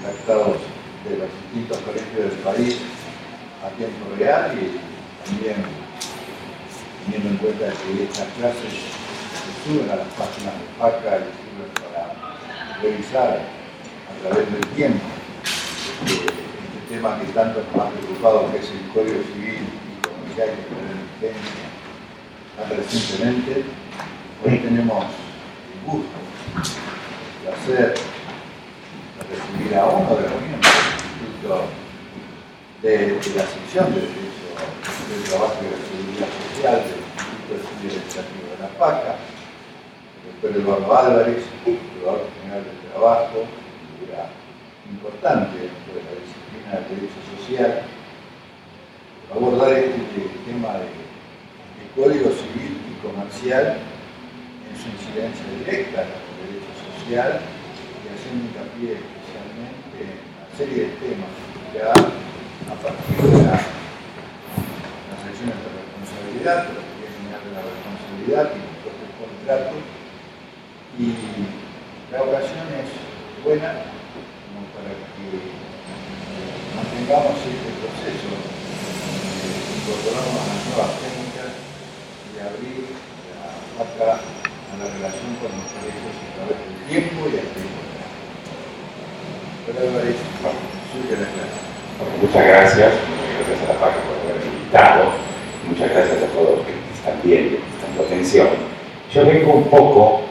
contactados de los distintos colegios del país a tiempo real y también teniendo en cuenta que estas clases se suben a las páginas de PACA y sirven para revisar a través del tiempo este tema que tanto nos ha preocupado, que es el Código Civil y Comercial que tiene vigencia tan recientemente. Hoy tenemos el gusto, el placer de recibir a uno de los miembros del Instituto de la sección de Derecho del Trabajo y de la Seguridad Social del Instituto de Estudios Legislativos de la PACA, el doctor Eduardo Álvarez, Procurador General del Trabajo, figura importante dentro de la disciplina del Derecho Social, para abordar este tema de Código Civil y Comercial en su incidencia directa en el derecho social y haciendo hincapié especialmente en una serie de temas que ya a partir de las acciones de responsabilidad, de la teoría general de la responsabilidad y los propios contratos, y la ocasión es buena como para que mantengamos este proceso de incorporarnos a las nuevas técnicas y abrir la PACA a la relación con los colegios a través del tiempo y el tiempo. Pero Álvarez, suya la clase. Muchas gracias a la PACA por haberme invitado, muchas gracias a todos los que están viendo y prestando atención. Yo vengo un poco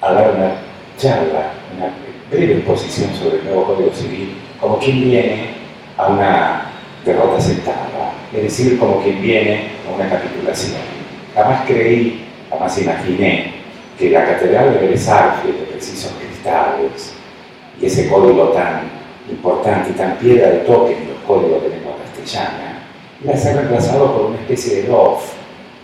a dar una charla, una breve exposición sobre el nuevo Código Civil, como quien viene a una derrota sentada, es decir, como quien viene a una capitulación. Jamás creí, jamás imaginé que la Catedral de Vélez Arfiel, de precisos cristales, y ese código tan importante y tan piedra de toque en los códigos de lengua castellana, iba a ser reemplazado por una especie de loft,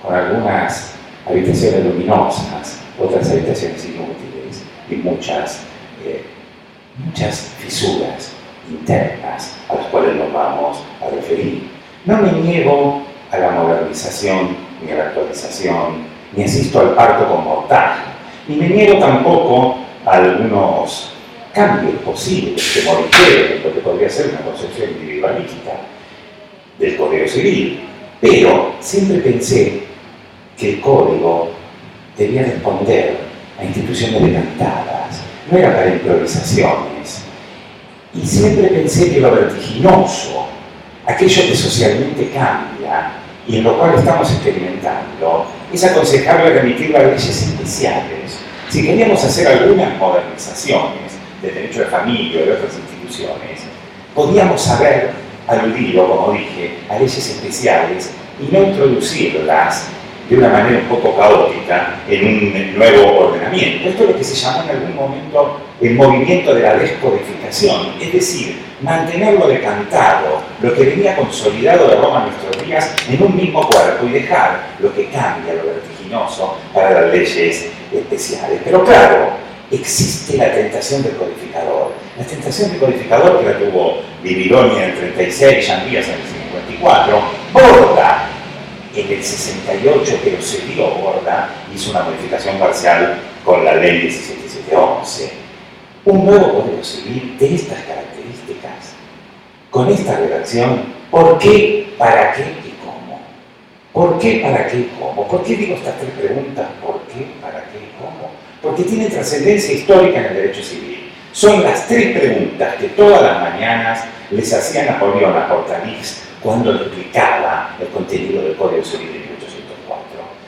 con algunas habitaciones luminosas, otras habitaciones inútiles y muchas fisuras internas a las cuales nos vamos a referir. No me niego a la modernización, ni a la actualización, ni asisto al parto con mortaja, ni me niego tampoco a algunos cambios posibles que modifiquen lo que podría ser una concepción individualista del Código Civil, pero siempre pensé que el Código debía responder a instituciones decantadas, no era para improvisaciones, y siempre pensé que lo vertiginoso, aquello que socialmente cambia y en lo cual estamos experimentando, es aconsejable remitirlo a leyes especiales. Si queríamos hacer algunas modernizaciones del derecho de familia o de otras instituciones, podíamos haber aludido, como dije, a leyes especiales y no introducirlas de una manera un poco caótica en un nuevo ordenamiento. Esto es lo que se llamó en algún momento el movimiento de la descodificación, es decir, mantenerlo decantado, lo que venía consolidado de Roma en nuestros días, en un mismo cuerpo y dejar lo que cambia, lo vertiginoso, para las leyes especiales. Pero claro, existe la tentación del codificador. La tentación del codificador, que la tuvo Babilonia en el 36, Jandías en el 54, Borda en el 68, pero se dio Borda, hizo una modificación parcial con la ley 17711. Un nuevo Código Civil de estas características, con esta redacción, ¿por qué, para qué y cómo? ¿Por qué, para qué y cómo? ¿Por qué digo estas tres preguntas? ¿Por qué, para qué y cómo? Porque tienen trascendencia histórica en el derecho civil. Son las tres preguntas que todas las mañanas les hacía Napoleón a Portalix cuando le explicaba el contenido del Código Civil de 1804.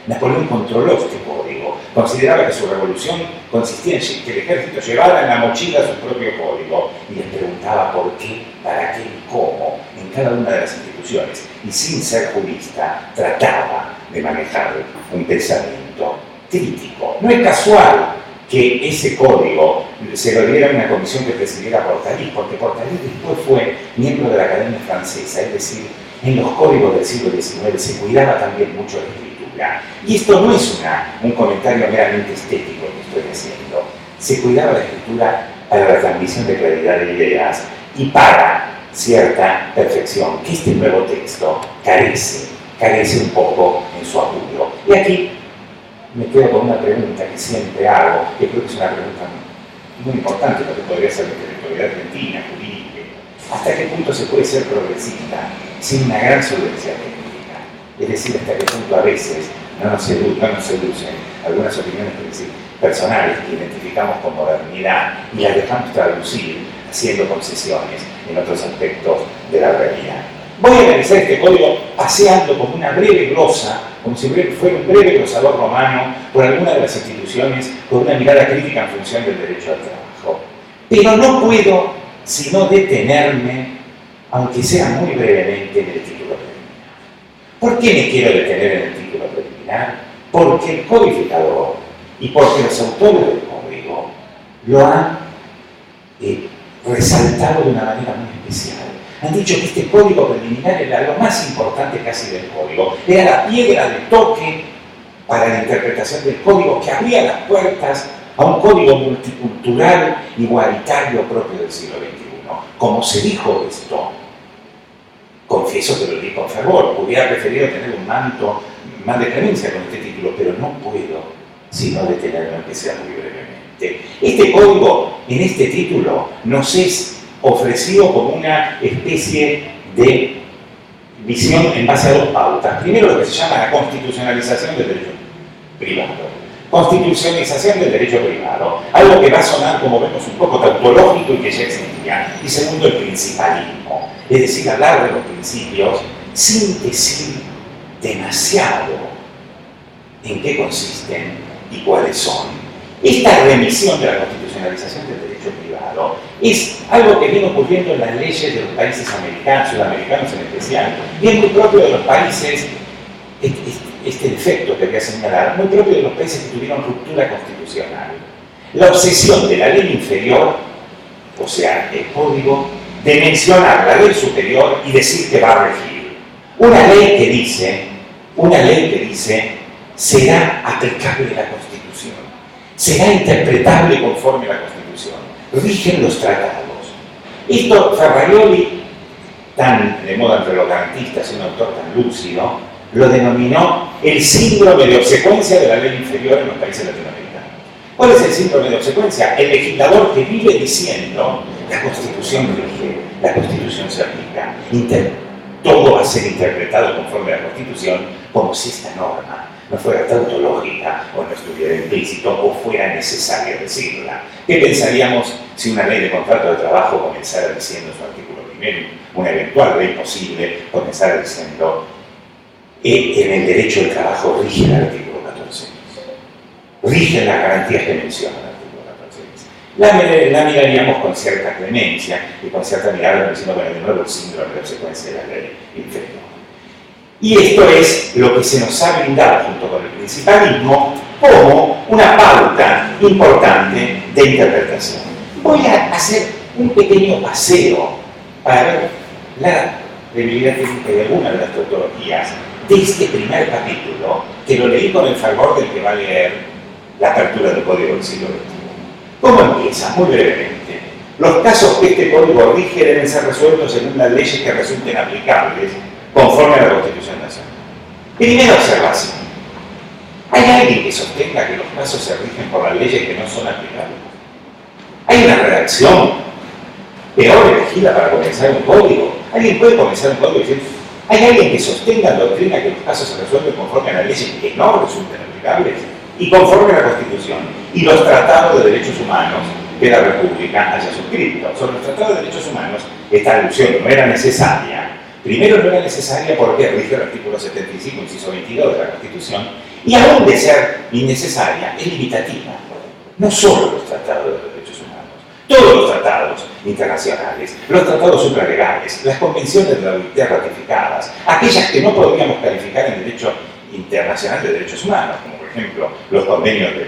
Napoleón controló este código, consideraba que su revolución consistía en que el ejército llevara en la mochila su propio código y les preguntaba por qué, para qué y cómo en cada una de las instituciones, y sin ser jurista trataba de manejar un pensamiento crítico. No es casual que ese código se lo diera a una comisión que presidiera Portalix, porque Portalix después fue miembro de la Academia Francesa, es decir, en los códigos del siglo XIX se cuidaba también mucho la escritura. Y esto no es un comentario meramente estético que estoy haciendo. Se cuidaba la escritura para la transmisión de claridad de ideas y para cierta perfección, que este nuevo texto carece un poco en su apuro. Y aquí me quedo con una pregunta que siempre hago, que creo que es una pregunta muy importante, porque podría ser la intelectualidad argentina, jurídica. ¿Hasta qué punto se puede ser progresista sin una gran solvencia técnica? Es decir, hasta qué punto a veces no nos seducen algunas opiniones personales que identificamos con modernidad y las dejamos traducir haciendo concesiones en otros aspectos de la realidad. Voy a analizar este código paseando como una breve glosa, como si fuera un breve glosador romano por alguna de las instituciones con una mirada crítica en función del derecho al trabajo. Pero no puedo sino detenerme, aunque sea muy brevemente, en el título preliminar. ¿Por qué me quiero detener en el título preliminar? Porque el codificador y porque los autores del código lo han resaltado de una manera muy especial. Han dicho que este código preliminar era lo más importante casi del código. Era la piedra de toque para la interpretación del código que abría las puertas a un código multicultural igualitario propio del siglo XXI. Como se dijo esto, confieso que lo di con fervor, hubiera preferido tener un manto más de clemencia con este título, pero no puedo sino detenerme, aunque sea muy brevemente. Este código, en este título, nos es ofrecido como una especie de visión en base a dos pautas. Primero, lo que se llama la constitucionalización del derecho privado. Constitucionalización del derecho privado, algo que va a sonar, como vemos, un poco tautológico y que ya existía. Y segundo, el principalismo, es decir, hablar de los principios sin decir demasiado en qué consisten y cuáles son. Esta remisión de la constitucionalización del derecho privado es algo que viene ocurriendo en las leyes de los países americanos, sudamericanos en especial, y es muy propio de los países, este defecto que voy a señalar, muy propio de los países que tuvieron ruptura constitucional. La obsesión de la ley inferior, o sea, el código, de mencionar la ley superior y decir que va a regir. Una ley que dice será aplicable la Constitución, será interpretable conforme a la Constitución, rigen los tratados. Esto Ferraioli, tan de moda entre los garantistas, un autor tan lúcido, lo denominó el síndrome de obsecuencia de la ley inferior en los países latinoamericanos. ¿Cuál es el síndrome de obsecuencia? El legislador que vive diciendo la Constitución rige, la Constitución se aplica, todo va a ser interpretado conforme a la Constitución, como si esta norma no fuera tautológica o no estuviera implícito o fuera necesario decirla. ¿Qué pensaríamos si una ley de contrato de trabajo comenzara diciendo en su artículo primero, una eventual ley posible, comenzara diciendo en el derecho del trabajo rige el artículo 14? Rigen las garantías que menciona el artículo 14. La miraríamos con cierta clemencia y con cierta mirada, diciendo que de nuevo el síndrome de obsecuencia de la ley inferior. Y esto es lo que se nos ha brindado junto con el principalismo como una pauta importante de interpretación. Voy a hacer un pequeño paseo para ver la debilidad técnica de alguna de las tautologías de este primer capítulo, que lo leí con el fervor del que va a leer la apertura del Código del siglo XXI. ¿Cómo empieza? Muy brevemente. Los casos que este código rige deben ser resueltos según las leyes que resulten aplicables conforme a la Constitución Nacional. Primera observación. ¿Hay alguien que sostenga que los casos se rigen por las leyes que no son aplicables? ¿Hay una redacción peor elegida para comenzar un código? ¿Alguien puede comenzar un código y decir, hay alguien que sostenga la doctrina que los casos se resuelven conforme a las leyes que no resulten aplicables y conforme a la Constitución y los tratados de derechos humanos que la República haya suscrito? Sobre los tratados de derechos humanos, esta alusión no era necesaria. Primero, no era necesaria porque rige el artículo 75, inciso 22 de la Constitución, y aún de ser innecesaria, es limitativa. No solo los tratados de derechos humanos, todos los tratados internacionales, los tratados supralegales, las convenciones de la OIT ratificadas, aquellas que no podríamos calificar en derecho internacional de derechos humanos, como por ejemplo los convenios de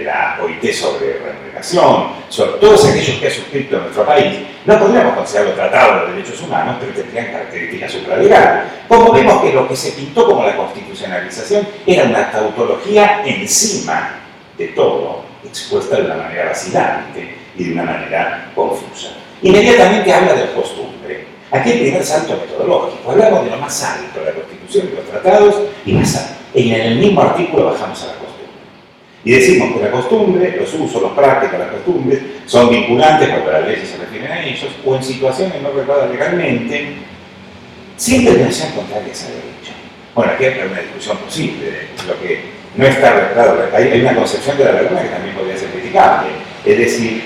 la OIT sobre remuneración, sobre todos aquellos que ha suscrito nuestro país, no podríamos considerarlos tratados de derechos humanos, pero tendrían características supralegales. Como vemos que lo que se pintó como la constitucionalización era una tautología encima de todo, expuesta de una manera vacilante y de una manera confusa. Inmediatamente habla de la costumbre. Aquí el primer salto metodológico. Hablamos de lo más alto, la Constitución y los tratados, y en el mismo artículo bajamos a la costumbre. Y decimos que la costumbre, los usos, los prácticos, las costumbres son vinculantes porque las leyes se refieren a ellos, o en situaciones no reguladas legalmente, sin determinación contraria a ese derecho. Bueno, aquí hay una discusión posible de lo que no está regulado. Hay una concepción de la laguna que también podría ser criticable, es decir,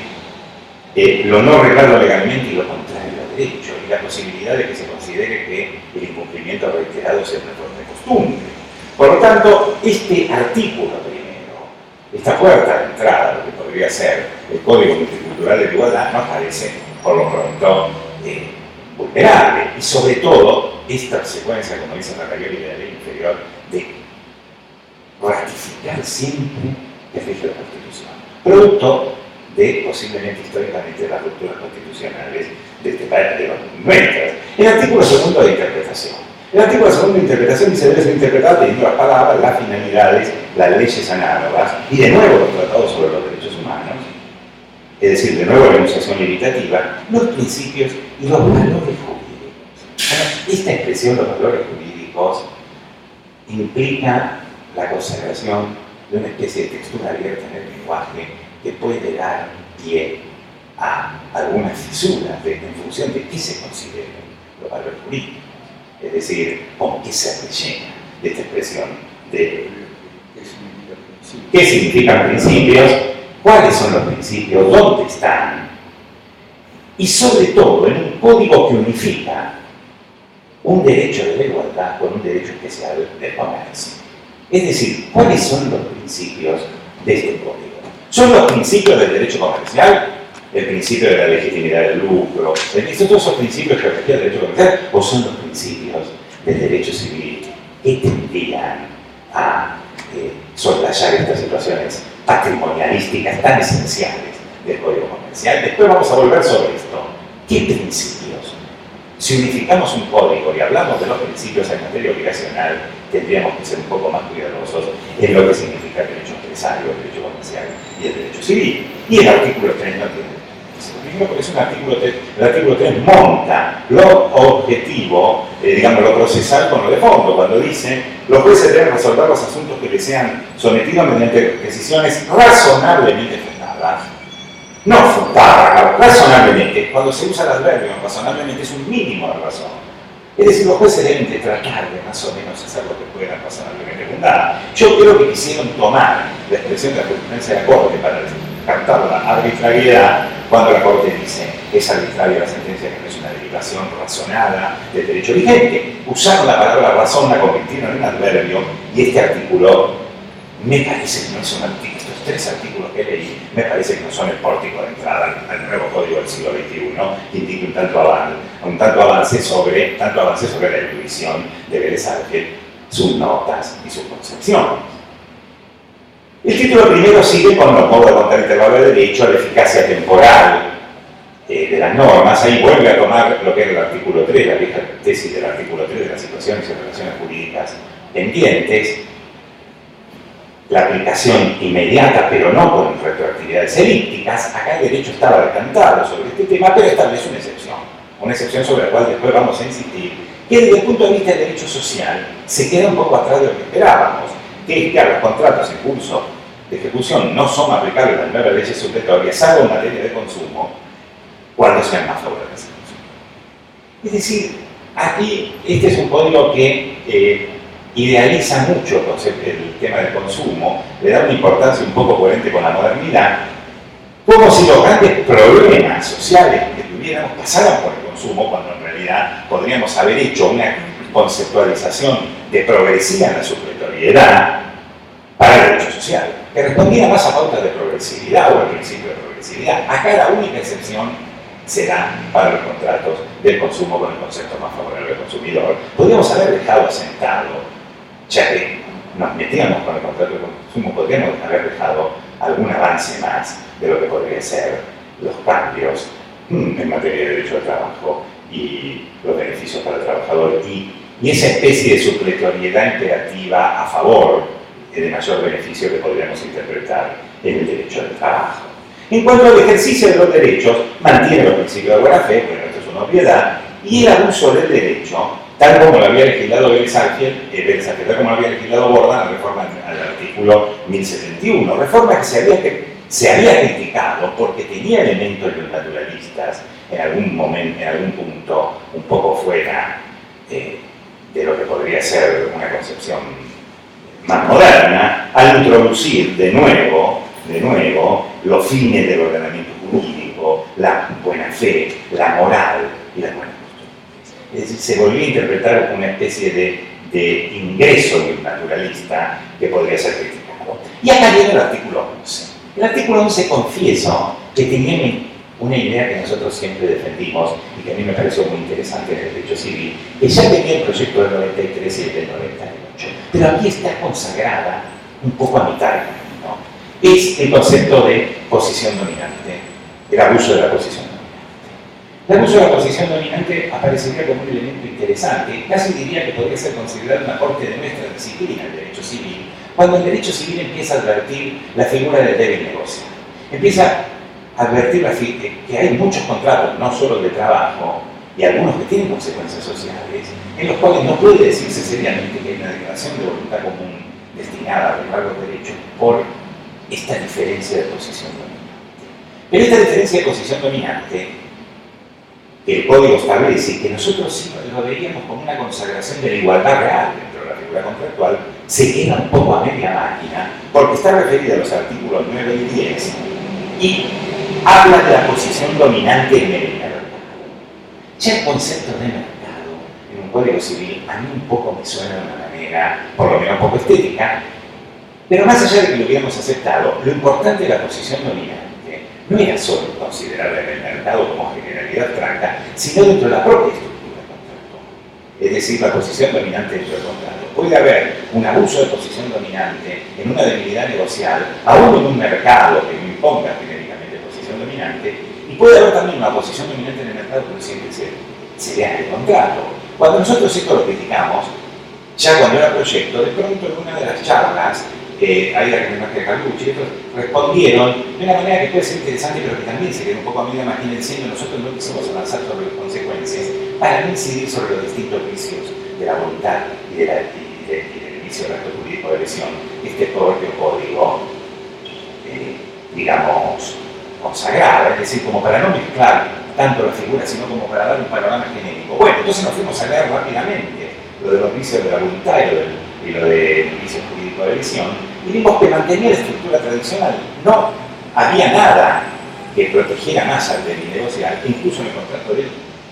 lo no regulado legalmente y lo contrario al derecho, y la posibilidad de que se considere que el incumplimiento reiterado sea una forma de costumbre. Por lo tanto, este artículo primero, esta puerta de entrada a lo que podría ser el Código Multicultural de la Igualdad, nos parece, por lo pronto, vulnerable. Y sobre todo, esta secuencia, como dice Ferrarioli de la ley inferior, de ratificar siempre el rige de la Constitución, producto de, posiblemente históricamente, las rupturas constitucionales de este país, de los nuestros. El artículo segundo de interpretación. El artículo segundo de interpretación dice debe ser interpretado teniendo las palabras, las finalidades, las leyes análogas y de nuevo los tratados sobre los derechos humanos, es decir, de nuevo la enunciación limitativa, los principios y los valores jurídicos. Bueno, esta expresión, los valores jurídicos, implica la consagración de una especie de textura abierta en el lenguaje que puede dar pie a algunas fisuras en función de qué se consideran los valores jurídicos. Es decir, con qué se rellena de esta expresión de qué significan principios, cuáles son los principios, dónde están, y sobre todo en un código que unifica un derecho de la igualdad con un derecho especial del comercio. Es decir, ¿cuáles son los principios de este código? ¿Son los principios del derecho comercial? ¿El principio de la legitimidad del lucro? ¿Son todos esos principios que regían el derecho comercial? ¿O son los principios del derecho civil que tendrían a soslayar estas situaciones patrimonialísticas tan esenciales del código comercial? Después vamos a volver sobre esto. ¿Qué principios? Si unificamos un código y hablamos de los principios en materia obligacional, tendríamos que ser un poco más cuidadosos en lo que significa el derecho empresario, el derecho comercial y el derecho civil. Y el artículo 3 no tiene. Primero porque es un artículo 3, el artículo 3 monta lo objetivo, digamos lo procesal con lo de fondo, cuando dice los jueces deben resolver los asuntos que les sean sometidos mediante decisiones razonablemente fundadas. No fundada, razonablemente. Cuando se usa el adverbio razonablemente es un mínimo de razón. Es decir, los jueces deben de tratar de más o menos hacer lo que puedan razonablemente fundada. Yo creo que quisieron tomar la expresión de la jurisprudencia de la Corte para descartar la arbitrariedad cuando la Corte dice que es arbitraria la sentencia que no es una derivación razonada del derecho vigente. Usaron la palabra razón, la convirtieron en un adverbio y este artículo me parece que no es un artículo. Estos tres artículos que leí me parece que no son el pórtico de entrada al nuevo código del siglo XXI que indica un tanto avance sobre la erudición de Vélez Arfield, sus notas y sus concepciones. El título primero sigue con los modos de contar intervalo de derecho, la eficacia temporal de las normas. Ahí vuelve a tomar lo que era el artículo 3, la vieja tesis del artículo 3 de las situaciones y relaciones jurídicas pendientes. La aplicación inmediata, pero no con retroactividades elípticas. Acá el derecho estaba decantado sobre este tema, pero establece una excepción sobre la cual después vamos a insistir, que desde el punto de vista del derecho social se queda un poco atrás de lo que esperábamos, que es que a los contratos en curso de ejecución no son aplicables las nuevas leyes supletorias, salvo en materia de consumo, cuando sean más favorables al consumo. Es decir, aquí este es un código que idealiza mucho el tema del consumo, le da una importancia un poco coherente con la modernidad, como si los grandes problemas sociales que tuviéramos pasaran por el consumo, cuando en realidad podríamos haber hecho una conceptualización de progresiva en la supletoriedad para el derecho social, que respondiera más a pautas de progresividad o al principio de progresividad. Acá la única excepción será para los contratos del consumo con el concepto más favorable al consumidor. Podríamos haber dejado asentado, ya que nos metíamos con el contrato de consumo, podríamos haber dejado algún avance más de lo que podría ser los cambios en materia de derecho al trabajo y los beneficios para el trabajador y esa especie de supletoriedad imperativa a favor de mayor beneficio que podríamos interpretar en el derecho al trabajo. En cuanto al ejercicio de los derechos, mantiene los principios de buena fe, bueno, esto es una obviedad, y el abuso del derecho, tal como lo había legislado Vélez Arfield, tal como lo había legislado Borda en la reforma al artículo 1071, reforma que se había criticado porque tenía elementos naturalistas en algún momento, en algún punto, un poco fuera de lo que podría ser una concepción más moderna, al introducir de nuevo los fines del ordenamiento jurídico, la buena fe, la moral y las buenas costumbres. Es decir, se volvió a interpretar como una especie de ingreso naturalista que podría ser criticado. Y acá viene el artículo 11. El artículo 11, confieso que tenía una idea que nosotros siempre defendimos y que a mí me pareció muy interesante en el derecho civil, que ya tenía el proyecto del 93 y el del 98, pero aquí está consagrada un poco a mitad de camino. Es el concepto de posición dominante, el abuso de la posición dominante. El abuso de la posición dominante aparecería como un elemento interesante, casi diría que podría ser considerado una corte de nuestra disciplina, el derecho civil, cuando el derecho civil empieza a advertir la figura del débil negocio. Empieza a advertir que hay muchos contratos, no solo de trabajo, y algunos que tienen consecuencias sociales, en los cuales no puede decirse seriamente que hay una declaración de voluntad común destinada a regular los derechos por esta diferencia de posición dominante. Pero esta diferencia de posición dominante, que el Código establece, que nosotros sí lo veríamos como una consagración de la igualdad real dentro de la figura contractual, se queda un poco a media máquina, porque está referida a los artículos 9 y 10, y habla de la posición dominante en el mercado. Ya el concepto de mercado en un código civil a mí un poco me suena de una manera, por lo menos un poco estética, pero más allá de que lo hubiéramos aceptado, lo importante de la posición dominante no era solo considerarla en el mercado como generalidad abstracta, sino dentro de la propia estructura contractual. Es decir, la posición dominante dentro del contrato. Puede haber un abuso de posición dominante en una debilidad negocial, aún en un mercado que no imponga genéricamente posición dominante, y puede haber también una posición dominante en el mercado, pero siempre se vea en el contrato. Cuando nosotros esto lo criticamos, ya cuando era proyecto, de pronto en una de las charlas, ahí la que de Carlucci, estos respondieron de una manera que puede ser interesante, pero que también se queda un poco a media máquina diciendo nosotros no quisimos avanzar sobre las consecuencias para no incidir sobre los distintos vicios de la voluntad y del vicio del acto jurídico de lesión, este propio código, digamos, consagrado, es decir, como para no mezclar tanto las figuras, sino como para dar un panorama genérico. Bueno, entonces nos fuimos a leer rápidamente lo de los vicios de la voluntad y lo del vicio jurídico de lesión, y vimos que mantenía la estructura tradicional. No había nada que protegiera más al débil negocial, incluso en el contrato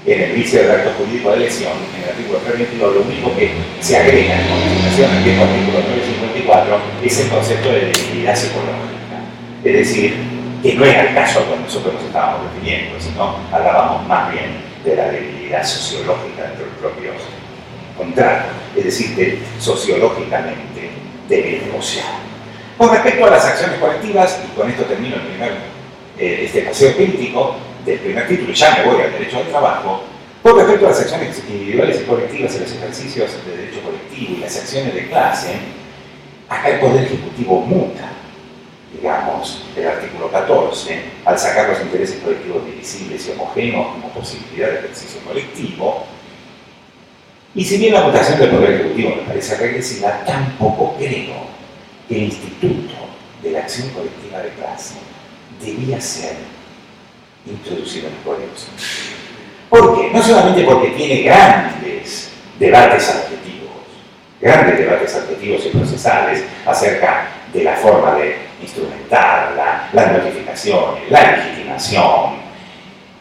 en el vicio del acto jurídico de lesión, en el artículo 322, lo único que se agrega en modificación al viejo artículo 954 es el concepto de debilidad psicológica. Es decir, que no era el caso cuando nosotros nos estábamos refiriendo, sino hablábamos más bien de la debilidad sociológica dentro del propio contrato, es decir, de sociológicamente débil negociado. Con respecto a las acciones colectivas, y con esto termino el primer este paseo crítico del primer título, y ya me voy al derecho al trabajo. Con respecto a las acciones individuales y colectivas en los ejercicios de derecho colectivo y las acciones de clase, acá el Poder Ejecutivo muta, digamos, el artículo 14, al sacar los intereses colectivos divisibles y homogéneos como posibilidad de ejercicio colectivo. Y si bien la mutación del Poder Ejecutivo me parece regresiva, tampoco creo que el instituto de la acción colectiva de clase debía ser introducido en el Código Civil. ¿Por qué? No solamente porque tiene grandes debates adjetivos y procesales acerca de la forma de instrumentarla, las notificaciones, la legitimación,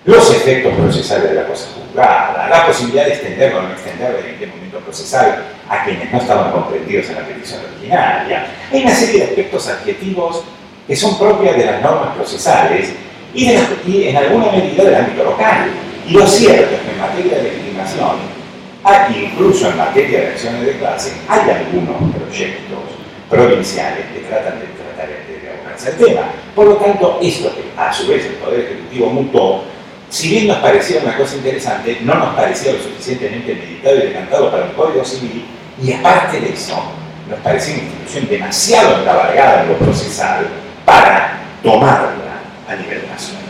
los efectos procesales de la cosa juzgada, la posibilidad de extenderlo o no extenderlo en este momento procesal a quienes no estaban comprendidos en la petición originaria. Hay una serie de aspectos adjetivos que son propias de las normas procesales y en alguna medida del ámbito local. Y lo cierto es que en materia de legitimación, incluso en materia de acciones de clase, hay algunos proyectos provinciales que tratan de abocarse al tema. Por lo tanto, esto que a su vez el Poder Ejecutivo mutó, si bien nos parecía una cosa interesante, no nos parecía lo suficientemente meditado y decantado para un Código Civil, y aparte de eso, nos parecía una institución demasiado encabalgada en lo procesal para tomarla a nivel nacional.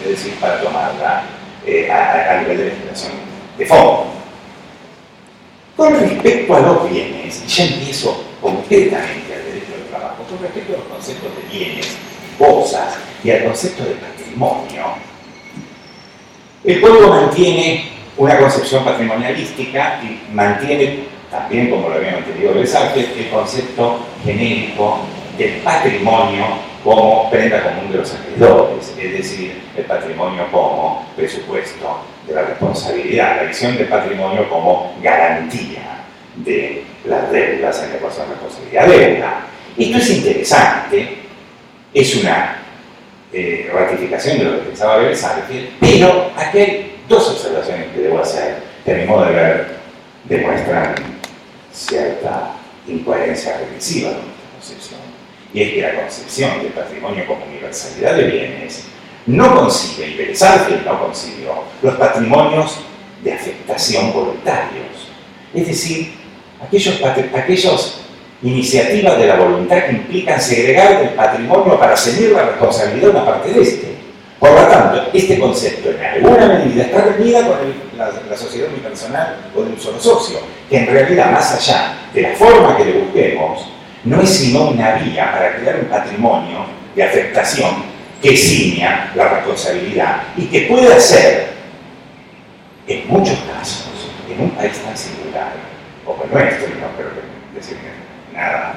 Es decir, para tomarla a nivel de legislación de fondo. Con respecto a los bienes, y ya empiezo concretamente al derecho respecto a los conceptos de bienes, cosas y al concepto de patrimonio, el código mantiene una concepción patrimonialística y mantiene también, como lo había mantenido Belsángel, el concepto genérico del patrimonio como prenda común de los acreedores, es decir, el patrimonio como presupuesto de la responsabilidad, la visión del patrimonio como garantía de las deudas en la ecuación de responsabilidad-deuda. Esto es interesante, es una ratificación de lo que pensaba Belsángel, pero aquí hay dos observaciones que debo hacer, que a mi modo de ver demuestran cierta incoherencia regresiva de nuestra concepción. Y es que la concepción del patrimonio como universalidad de bienes no concibe, y Belsángel no concibió, los patrimonios de afectación voluntarios. Es decir, aquellas iniciativas de la voluntad que implican segregar del patrimonio para asumir la responsabilidad de una parte de este. Por lo tanto, este concepto en alguna medida está reñida con la sociedad unipersonal o de un solo socio, que en realidad, más allá de la forma que le busquemos, no es sino una vía para crear un patrimonio de afectación que ciña la responsabilidad y que pueda ser, en muchos casos, en un país tan singular como el nuestro, no creo que decir nada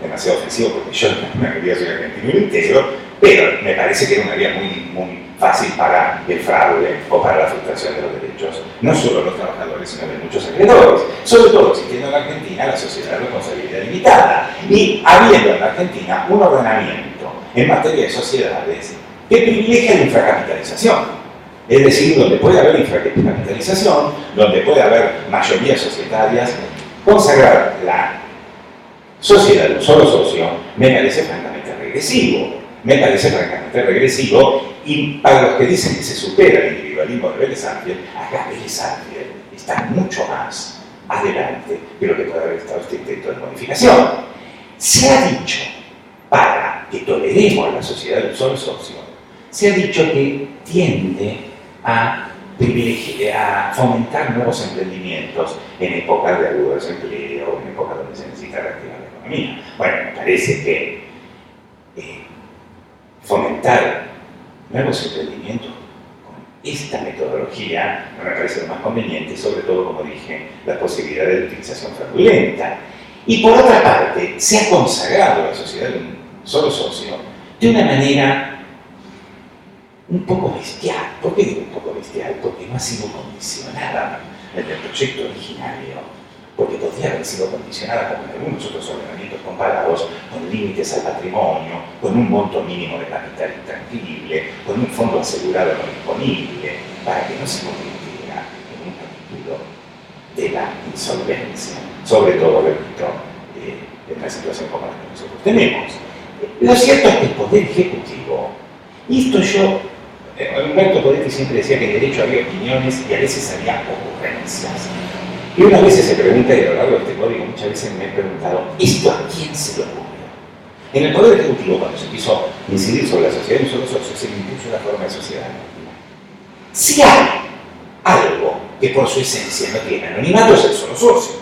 demasiado ofensivo, porque yo en realidad soy argentino y entero, pero me parece que era una vía muy fácil para el fraude o para la frustración de los derechos, no solo de los trabajadores, sino de muchos acreedores, sobre todo existiendo en la Argentina la sociedad de responsabilidad limitada y habiendo en la Argentina un ordenamiento en materia de sociedades que privilegia la infracapitalización, es decir, donde puede haber infracapitalización, donde puede haber mayorías societarias, consagrar la sociedad de un solo socio me parece francamente regresivo, y para los que dicen que se supera el individualismo de Belsángel, acá Belsángel está mucho más adelante de lo que puede haber estado este intento de modificación. Se ha dicho, para que toleremos la sociedad de un solo socio, se ha dicho que tiende a fomentar nuevos emprendimientos en épocas de agudo desempleo, en épocas donde se necesita reactivar la economía. Bueno, me parece que fomentar nuevos emprendimientos con esta metodología no me parece lo más conveniente, sobre todo, como dije, la posibilidad de utilización fraudulenta. Y por otra parte, se ha consagrado la sociedad de un solo socio de una manera un poco bestial. ¿Por qué digo un poco bestial? Porque no ha sido condicionada en el proyecto originario, porque podría haber sido condicionada, como en algunos otros ordenamientos comparados, con límites al patrimonio, con un monto mínimo de capital intangible, con un fondo asegurado no disponible, para que no se convirtiera en un capítulo de la insolvencia, sobre todo, repito, en una situación como la que nosotros tenemos. Lo cierto es que el Poder Ejecutivo, y esto Humberto Podetti siempre decía que en derecho había opiniones y a veces había ocurrencias. Y unas veces se pregunta, y a lo largo de este código muchas veces me he preguntado, ¿esto a quién se le ocurrió? En el Poder Ejecutivo, cuando se quiso incidir sobre la sociedad de un solo socio, se le impuso una forma de sociedad anónima. Si hay algo que por su esencia no tiene anonimato, es el solo socio.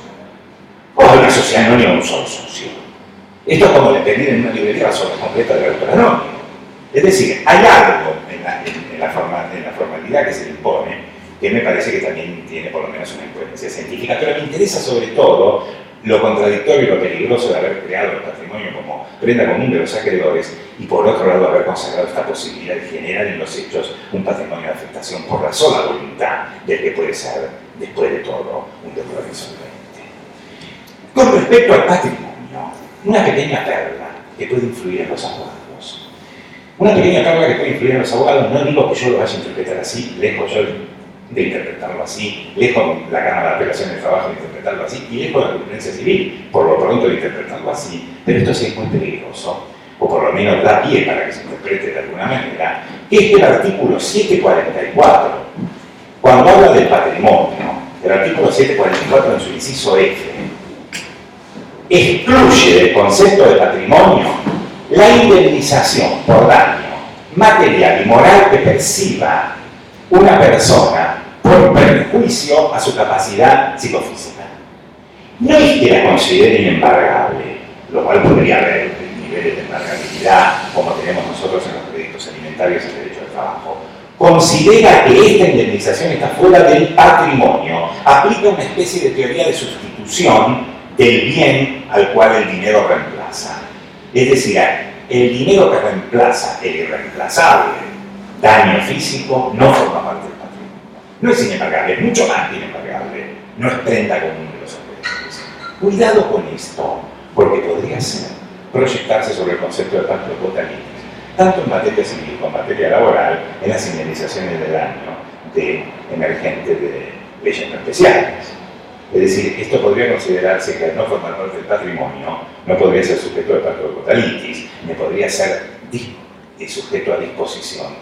O hay una sociedad anónima de un solo socio. Esto es como le pedir en una librería la sola completa del autor anónimo. Es decir, hay algo en la formalidad que se le impone que me parece que también tiene por lo menos una incoherencia científica, pero me interesa sobre todo lo contradictorio y lo peligroso de haber creado el patrimonio como prenda común de los acreedores y por otro lado haber consagrado esta posibilidad de generar en los hechos un patrimonio de afectación por la sola voluntad del que puede ser, después de todo, un deudor insolvente. Con respecto al patrimonio, una pequeña perla que puede influir en los abogados. Una pequeña perla que puede influir en los abogados, no digo que yo lo vaya a interpretar así, lejos yo de interpretarlo así, lejos la Cámara de Apelación del Trabajo de interpretarlo así, y lejos la jurisprudencia civil, por lo pronto de interpretarlo así, pero esto sí es muy peligroso, o por lo menos da pie para que se interprete de alguna manera, que es que el artículo 744, cuando habla del patrimonio, el artículo 744 en su inciso F, excluye del concepto de patrimonio la indemnización por daño material y moral que perciba una persona por perjuicio a su capacidad psicofísica. No es que la considere inembargable, lo cual podría haber niveles de embargabilidad como tenemos nosotros en los créditos alimentarios y el derecho al trabajo. Considera que esta indemnización está fuera del patrimonio, aplica una especie de teoría de sustitución del bien al cual el dinero reemplaza. Es decir, el dinero que reemplaza el irreemplazable daño físico no forma parte del patrimonio. No es inembargable, es mucho más que inembargable. No es prenda común de los acreedores. Cuidado con esto, porque podría ser proyectarse sobre el concepto de pacto de quotalitis, tanto en materia civil como en materia laboral, en las indemnizaciones del daño de emergentes de leyes no especiales. Es decir, esto podría considerarse que al no formar parte del patrimonio no podría ser sujeto de pacto de quotalitis, ni podría ser sujeto a disposición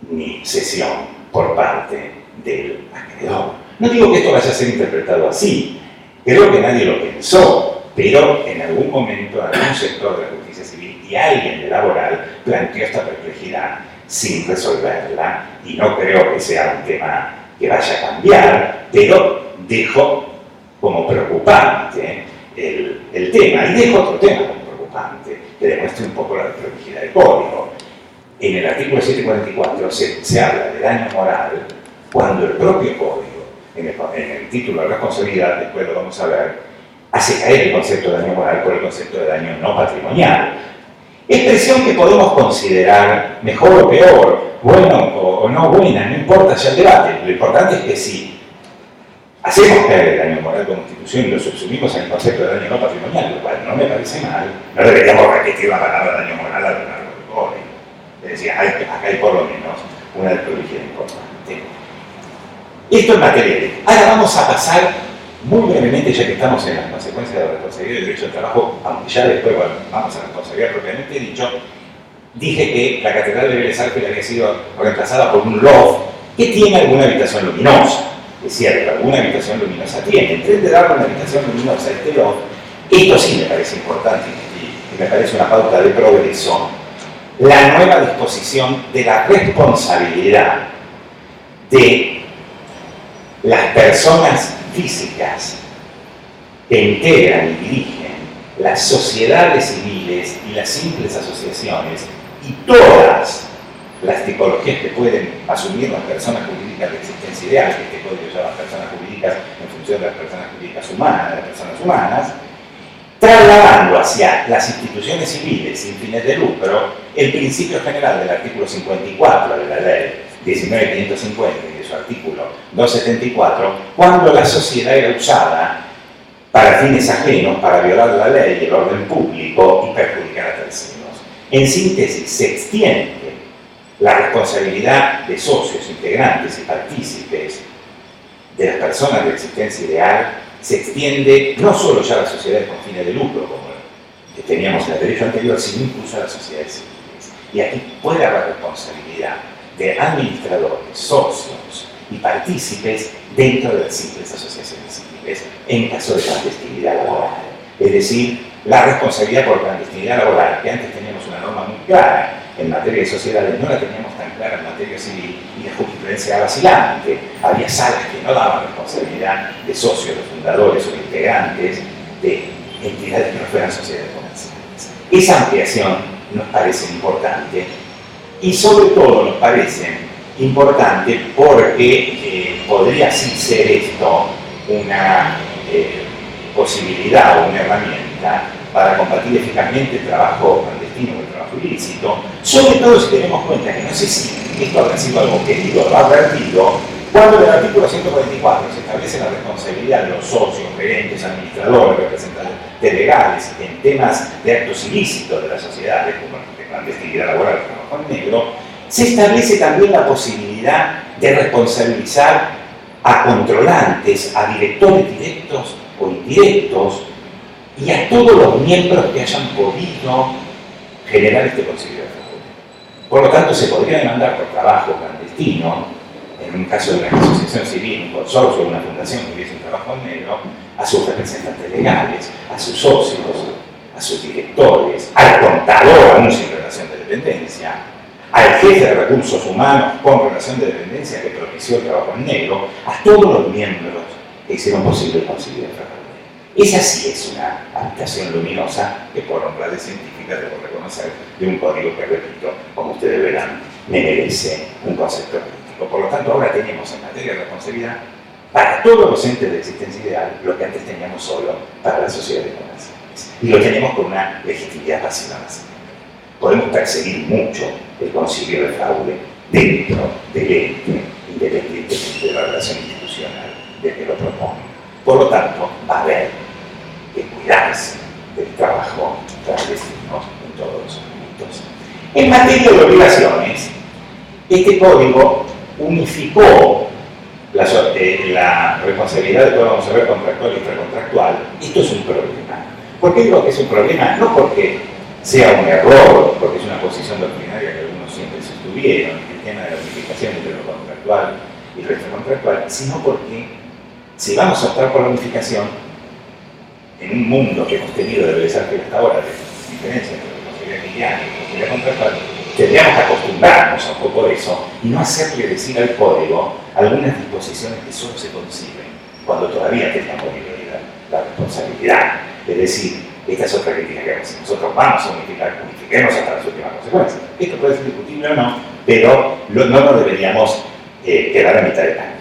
ni cesión por parte del acreedor. No digo que esto vaya a ser interpretado así, creo que nadie lo pensó, pero en algún momento algún sector de la justicia civil y alguien de laboral planteó esta perplejidad sin resolverla, y no creo que sea un tema que vaya a cambiar, pero dejo como preocupante el tema, y dejo otro tema como preocupante, que demuestre un poco la complejidad del código. En el artículo 744 se habla de daño moral cuando el propio código, en el título de responsabilidad, después lo vamos a ver, hace caer el concepto de daño moral por el concepto de daño no patrimonial. Expresión que podemos considerar mejor o peor, bueno o no buena, no importa ya el debate. Lo importante es que si hacemos caer el daño moral como institución y lo subsumimos en el concepto de daño no patrimonial, lo cual no me parece mal, no deberíamos repetir la palabra daño moral a lo largo del código. Es decir, acá hay por lo menos una desprolijidad importante. Esto en materia de... Ahora vamos a pasar muy brevemente, ya que estamos en las consecuencias de la responsabilidad del derecho al trabajo, aunque ya después vamos a la responsabilidad propiamente dicho, dije que la Catedral de Vélez Arfiel había sido reemplazada por un loft que tiene alguna habitación luminosa. Es cierto, alguna habitación luminosa tiene. En vez de darle una habitación luminosa a este loft, esto sí me parece importante y me parece una pauta de progreso, la nueva disposición de la responsabilidad de las personas físicas que integran y dirigen las sociedades civiles y las simples asociaciones y todas las tipologías que pueden asumir las personas jurídicas de existencia ideal, que este código llama personas jurídicas en función de las personas jurídicas humanas, de las personas humanas, trasladando hacia las instituciones civiles sin fines de lucro el principio general del artículo 54 de la ley 19.550 y de su artículo 274, cuando la sociedad era usada para fines ajenos, para violar la ley y el orden público y perjudicar a terceros. En síntesis, se extiende la responsabilidad de socios, integrantes y partícipes de las personas de existencia ideal, se extiende no solo ya a las sociedades con fines de lucro, como teníamos en el derecho anterior, sino incluso a las sociedades civiles. Y aquí puede haber responsabilidad de administradores, socios y partícipes dentro de las simples asociaciones civiles en caso de clandestinidad laboral. Es decir, la responsabilidad por clandestinidad laboral, que antes teníamos una norma muy clara en materia de sociedades, no la teníamos tan clara en materia civil y la jurisprudencia era vacilante. Había salas que no daban responsabilidad de socios, de fundadores o de integrantes de entidades que no fueran sociedades comerciales. Esa ampliación nos parece importante y sobre todo nos parece importante porque podría sí ser esto una posibilidad o una herramienta para combatir eficazmente el trabajo clandestino o el trabajo ilícito, sobre todo si tenemos cuenta que no sé si esto habrá sido algo querido o advertido, cuando en el artículo 144 se establece la responsabilidad de los socios, gerentes, administradores, representantes legales en temas de actos ilícitos de las sociedades, como de clandestinidad laboral, trabajo en negro, se establece también la posibilidad de responsabilizar a controlantes, a directores directos o indirectos y a todos los miembros que hayan podido generar este concilio de fraude. Por lo tanto, se podría demandar por trabajo clandestino, en un caso de una asociación civil, un consorcio o una fundación que hubiese un trabajo en negro, a sus representantes legales, a sus socios, a sus directores, al contador aún sin relación de dependencia, al jefe de recursos humanos con relación de dependencia que propició el trabajo en negro, a todos los miembros que hicieron posible el concilio de fraude. Esa sí es una aplicación luminosa que por honradez científica debo reconocer de un código que, repito, como ustedes verán, me merece un concepto crítico. Por lo tanto, ahora tenemos en materia de responsabilidad para todos los entes de existencia ideal lo que antes teníamos solo para las sociedades comerciales. Y lo tenemos con una legitimidad pasiva más. Podemos perseguir mucho el concilio de fraude dentro del ente, independientemente de la relación institucional del que lo propone. Por lo tanto, va a haber que cuidarse del trabajo clandestino en todos los ámbitos. En materia de obligaciones, este código unificó la responsabilidad de todo, vamos a ver, contractual y extracontractual. Esto es un problema. ¿Por qué digo que es un problema? No porque sea un error, porque es una posición doctrinaria que algunos siempre sostuvieron, el tema de la unificación entre lo contractual y lo extracontractual, sino porque si vamos a optar por la unificación, en un mundo que hemos tenido de desarrollo hasta ahora, de diferencia entre responsabilidad mediana y responsabilidad contractual, tendríamos que acostumbrarnos a un poco de eso y no hacerle decir al código algunas disposiciones que solo se conciben cuando todavía teníamos la responsabilidad. Es decir, esta es otra crítica que hacemos. Nosotros vamos a unifiquemos hasta las últimas consecuencias. Esto puede ser discutible o no, pero no nos deberíamos quedar a mitad de camino.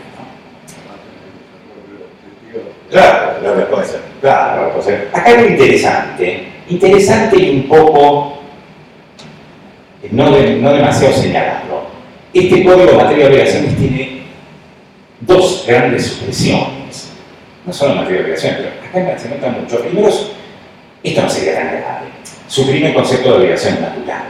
Claro, la respuesta. Claro, la respuesta. Acá hay algo interesante y un poco, no demasiado señalado. Este código de materia de obligaciones tiene dos grandes supresiones. No solo en materia de obligaciones, pero acá se nota mucho. Primero, esto no sería tan grave. Suprime el concepto de obligación natural.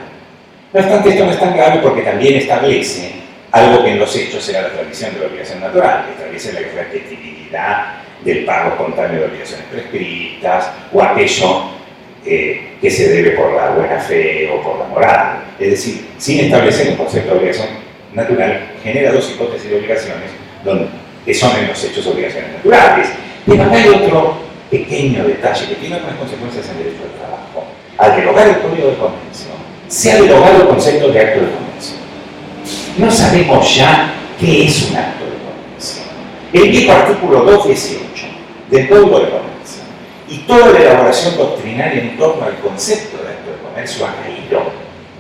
No obstante, esto no es tan grave porque también establece algo que en los hechos era la tradición de la obligación natural, que establece la repetibilidad del pago espontáneo de obligaciones prescritas o aquello que se debe por la buena fe o por la moral. Es decir, sin establecer un concepto de obligación natural, genera dos hipótesis de obligaciones que son en los hechos obligaciones naturales. Pero acá hay otro pequeño detalle que tiene algunas consecuencias en el derecho al trabajo. Al derogar el Código de Comercio, se ha derogado el concepto de acto de comercio. No sabemos ya qué es un acto de comercio. El viejo artículo 218 del Código de Comercio y toda la elaboración doctrinaria en torno al concepto de acto de comercio ha caído.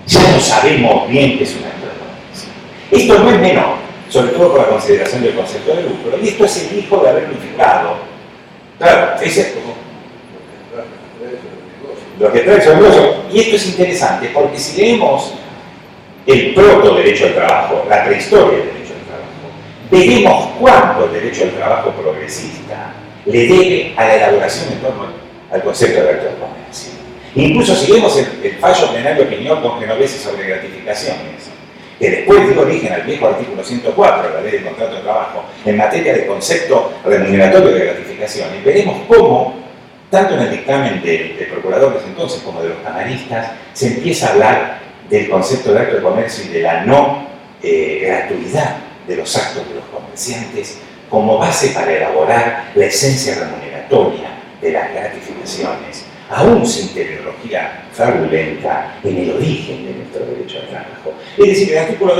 Ya no sabemos bien qué es un acto de comercio. Esto no es menor, sobre todo por la consideración del concepto de lucro, y esto es el hijo de haber unificado. Claro, es lo que trae sobre negocio. Y esto es interesante porque si leemos el proto derecho al trabajo, la prehistoria del derecho al trabajo, veremos cuánto el derecho al trabajo progresista le debe a la elaboración en torno al concepto de acto de comercio. Incluso si vemos el fallo plenario opinión con Genovese sobre gratificaciones, que después dio origen al viejo artículo 104 de la Ley del Contrato de Trabajo en materia de concepto remuneratorio de gratificaciones, veremos cómo, tanto en el dictamen del procurador desde entonces como de los camaristas, se empieza a hablar del concepto de acto de comercio y de la no gratuidad de los actos de los comerciantes como base para elaborar la esencia remuneratoria de las gratificaciones, aún sin teleología fraudulenta en el origen de nuestro derecho al trabajo. Es decir, el artículo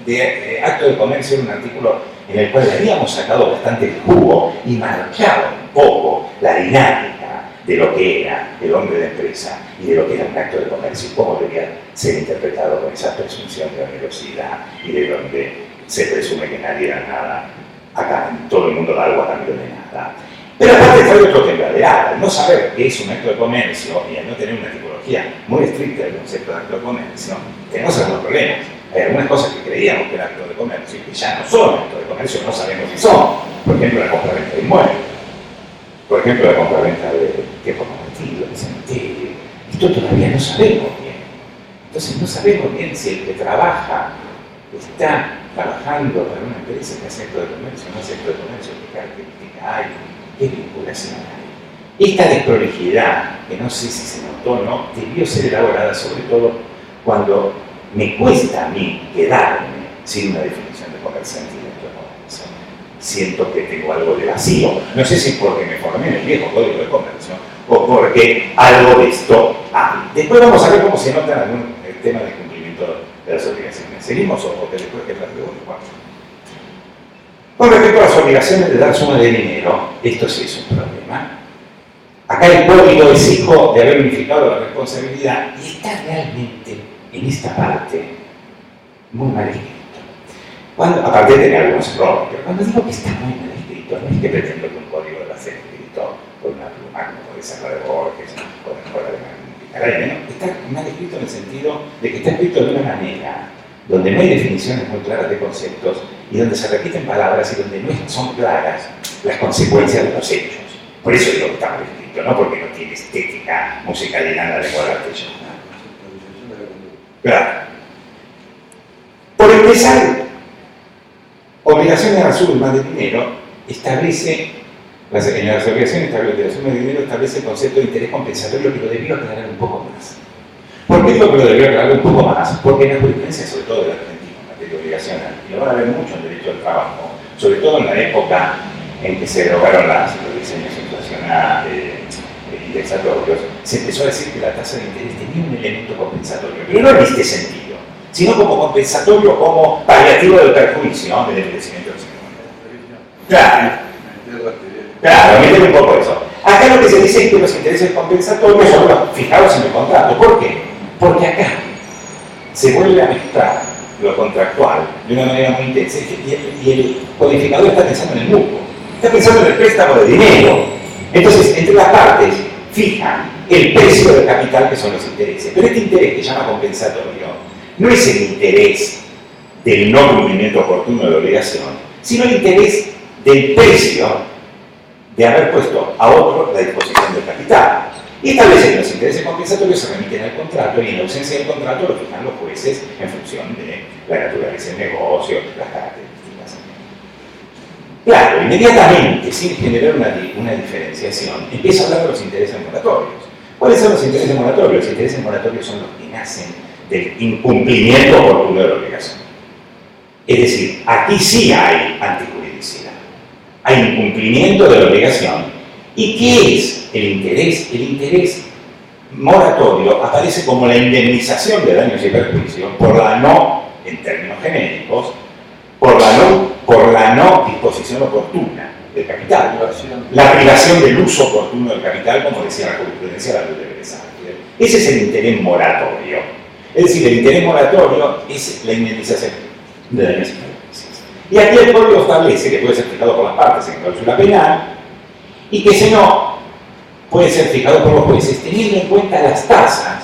de acto de comercio era un artículo en el cual le habíamos sacado bastante jugo y marcado un poco la dinámica de lo que era el hombre de empresa y de lo que era un acto de comercio y cómo debía ser interpretado con esa presunción de onerosidad y de donde se presume que nadie da nada, acá todo el mundo da algo a cambio de nada. Pero aparte fue otro tembladear, al no saber qué es un acto de comercio y al no tener una tipología muy estricta del concepto de acto de comercio, tenemos algunos problemas. Hay algunas cosas que creíamos que eran acto de comercio y que ya no son acto de comercio, no sabemos si son. Por ejemplo, la compra-venta de inmuebles. Por ejemplo, la compra-venta de tiempo compartido, de cementerio. Esto todavía no sabemos bien. Entonces no sabemos bien si el que trabaja está trabajando para una empresa que hace acto de comercio, no hace acto de comercio, qué característica hay, qué vinculación hay. Esta desprolijidad, que no sé si se notó o no, debió ser elaborada sobre todo cuando me cuesta a mí quedarme sin una definición de comerciante y de acto de comercio. Siento que tengo algo de vacío. No sé si porque me formé en el viejo Código de Comercio o porque algo de esto hay. Después vamos a ver cómo se nota en algún tema de cumplimiento de las obligaciones. ¿Seguimos o que después que las pregunto? Con respecto a las obligaciones de dar suma de dinero, esto sí es un problema. Acá el código es hijo de haber unificado la responsabilidad y está realmente en esta parte muy mal escrito. Aparte de tener algunos errores, pero cuando digo que está muy mal escrito, no es que pretendo que un código deba ser escrito por una pluma como puede ser la de Borges o de Magnífica. Está mal escrito en el sentido de que está escrito de una manera donde no hay definiciones muy claras de conceptos y donde se repiten palabras y donde no son claras las consecuencias de los hechos. Por eso digo que está mal escrito, no porque no tiene estética musical y nada de lengua castellana. Claro. Por empezar, obligaciones a suma de dinero establece, en las obligaciones de la suma de dinero establece el concepto de interés compensatorio que lo debió aclarar un poco más. ¿Por qué digo que lo debió aclarar un poco más? Porque en la jurisprudencia, sobre todo del argentino, en materia obligacional, y lo van a ver mucho en derecho al trabajo, sobre todo en la época en que se derogaron los diseños inflacionarios, indexatorios, se empezó a decir que la tasa de interés tenía un elemento compensatorio, pero no en este sentido, sino como compensatorio, como paliativo del perjuicio del enderecimiento del sistema. Claro, métele un poco eso. Acá lo que se dice es que los intereses compensatorios son los fijados en el contrato. ¿Por qué? Porque acá se vuelve a mezclar lo contractual de una manera muy intensa y el codificador está pensando en el mutuo, está pensando en el préstamo de dinero. Entonces, entre las partes fijan el precio del capital que son los intereses. Pero este interés que llama compensatorio no es el interés del no cumplimiento oportuno de la obligación, sino el interés del precio de haber puesto a otro la disposición del capital. Y establece que los intereses compensatorios se remiten al contrato y en ausencia del contrato lo fijan los jueces en función de la naturaleza del negocio, las características. Claro, inmediatamente, sin generar una diferenciación, empieza a hablar de los intereses moratorios. ¿Cuáles son los intereses moratorios? Los intereses moratorios son los que nacen del incumplimiento oportuno de la obligación. Es decir, aquí sí hay antijuridicidad, hay incumplimiento de la obligación. ¿Y qué es el interés? El interés moratorio aparece como la indemnización de daños y perjuicios por la no, en términos genéricos, por la no disposición oportuna del capital, la privación del uso oportuno del capital, como decía la jurisprudencia de la luz de Beresánger. Ese es el interés moratorio. Es decir, el interés moratorio es la indemnización de daños y perjuicios. Y aquí el código establece que puede ser fijado por las partes en cláusula penal y que si no, puede ser fijado por los jueces teniendo en cuenta las tasas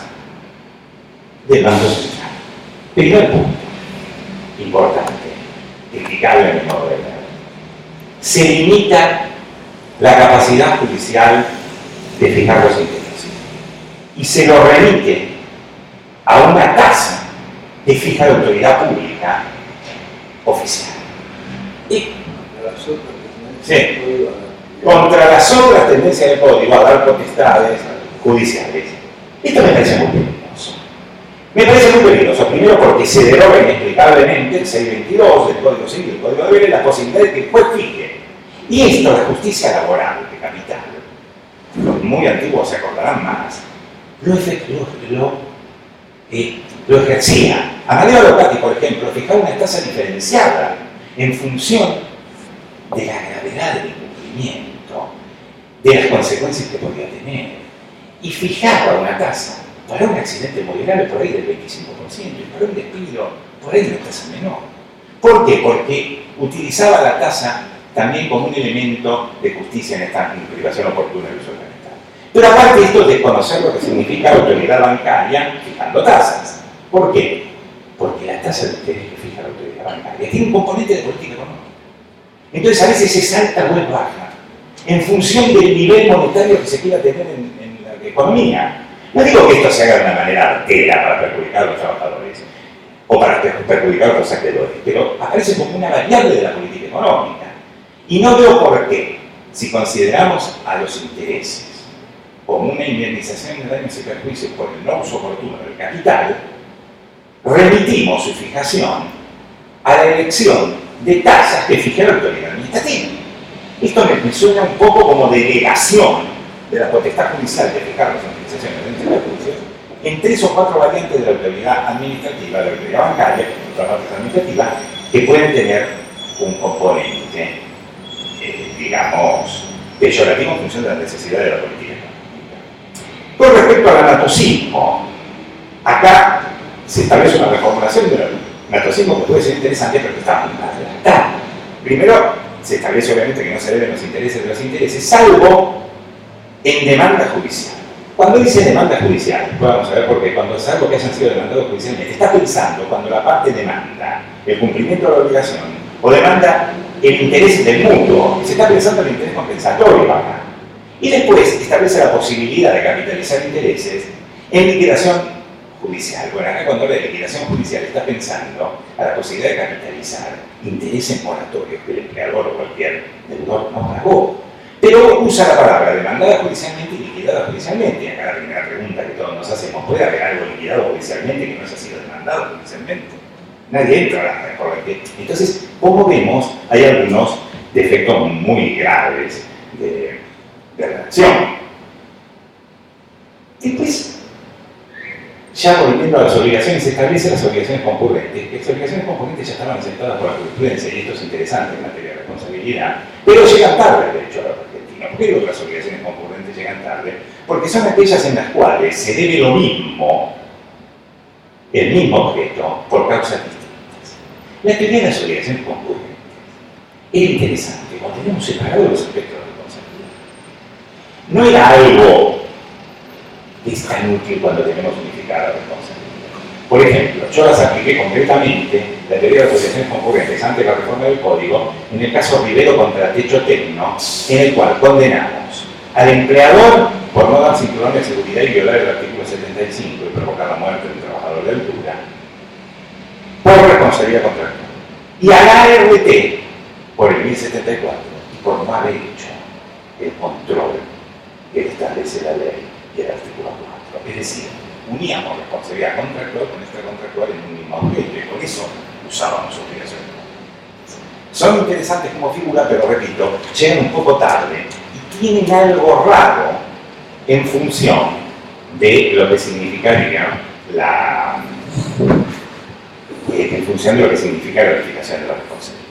del Banco Central. Primer punto, importante, criticable en el modo de ver. Se limita la capacidad judicial de fijar los intereses y se lo remite a una tasa que fija la autoridad pública oficial. Y, sí, contra las otras tendencias del código a dar potestades judiciales. Esto me parece muy peligroso. Me parece muy peligroso, primero porque se deroga inexplicablemente el 622 del Código Civil, el Código de Deberes, la posibilidad de que el juez fije. Y esto, la justicia laboral de capital, los muy antiguos se acordarán más, lo ejercía. Amadeo Locati, por ejemplo, fijaba una tasa diferenciada en función de la gravedad del incumplimiento, de las consecuencias que podía tener, y fijaba una tasa para un accidente muy grave por ahí del 25% y para un despido por ahí de una tasa menor. ¿Por qué? Porque utilizaba la tasa también como un elemento de justicia en esta privación oportuna del uso del capital. Pero aparte de esto, desconocer lo que significa la autoridad bancaria fijando tasas. ¿Por qué? Porque la tasa de interés que fija la autoridad bancaria tiene un componente de política económica. Entonces a veces se salta o es baja en función del nivel monetario que se quiera tener en la economía. No digo que esto se haga de una manera artera para perjudicar a los trabajadores o para perjudicar a los acreedores, pero aparece como una variable de la política económica. Y no veo por qué, si consideramos a los intereses como una indemnización de daños y perjuicios por el no uso oportuno del capital, remitimos su fijación a la elección de tasas que fija la autoridad administrativa. Esto me suena un poco como delegación de la potestad judicial de fijar las indemnizaciones de daños y perjuicios en 3 o 4 variantes de la autoridad administrativa, de la autoridad bancaria, otras partes administrativas, que pueden tener un componente, digamos, peyorativo en función de la necesidad de la política económica. Con respecto al anatocismo, acá se establece una reformulación del anatocismo que puede ser interesante, pero que está muy mal redactada. Primero, se establece obviamente que no se deben los intereses de los intereses, salvo en demanda judicial. Cuando dice demanda judicial, vamos a ver por qué, cuando salvo que hayan sido demandados judicialmente, está pensando cuando la parte demanda el cumplimiento de la obligación o demanda el interés del mutuo, se está pensando en el interés compensatorio acá. Y después establece la posibilidad de capitalizar intereses en liquidación judicial. Bueno, acá cuando habla de liquidación judicial está pensando a la posibilidad de capitalizar intereses moratorios que el empleador o cualquier deudor no pagó. Pero usa la palabra demandada judicialmente y liquidada judicialmente. Y acá la primera pregunta que todos nos hacemos, ¿puede haber algo liquidado judicialmente que no haya sido demandado judicialmente? Nadie entra a la corriente. Entonces, como vemos, hay algunos defectos muy graves de redacción. Después, ya volviendo a las obligaciones, se establecen las obligaciones concurrentes. Las obligaciones concurrentes ya estaban aceptadas por la jurisprudencia, y esto es interesante en materia de responsabilidad, pero llegan tarde al derecho argentino. ¿Por qué digo que las obligaciones concurrentes llegan tarde? Porque son aquellas en las cuales se debe lo mismo, el mismo objeto, por causas distintas. La teoría de las obligaciones concurrentes era interesante cuando teníamos separados los aspectos de responsabilidad. No era algo que es tan útil cuando tenemos unificada la responsabilidad. Por ejemplo, yo las apliqué concretamente, la teoría de las obligaciones concurrentes antes de la reforma del Código, en el caso Rivero contra Techo Tecno, en el cual condenamos al empleador por no dar cinturón de seguridad y violar el artículo 75 y provocar la muerte de un trabajador de altura, por responsabilidad contractual. Y a la ART por el 1074 y por no haber hecho el control que establece la ley y el artículo 4. Es decir, uníamos responsabilidad contractual con extracontractual en un mismo objeto y por eso usábamos obligaciones. Son interesantes como figura, pero repito, llegan un poco tarde y tienen algo raro en función de lo que significaría en función de lo que significa la verificación de la responsabilidad.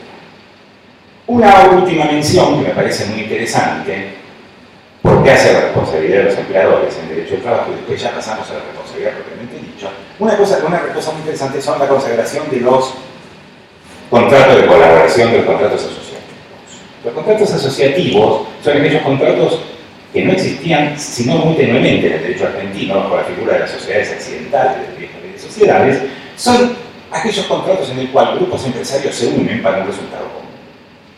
Una última mención que me parece muy interesante, porque hace la responsabilidad de los empleadores en derecho al trabajo y después ya pasamos a la responsabilidad propiamente dicho. Una cosa muy interesante son la consagración de los contratos de colaboración, de los contratos asociativos. Los contratos asociativos son aquellos contratos que no existían sino muy tenuemente en el derecho argentino por la figura de las sociedades accidentales del viejo ley de sociedades. Son aquellos contratos en el cual grupos empresarios se unen para un resultado común.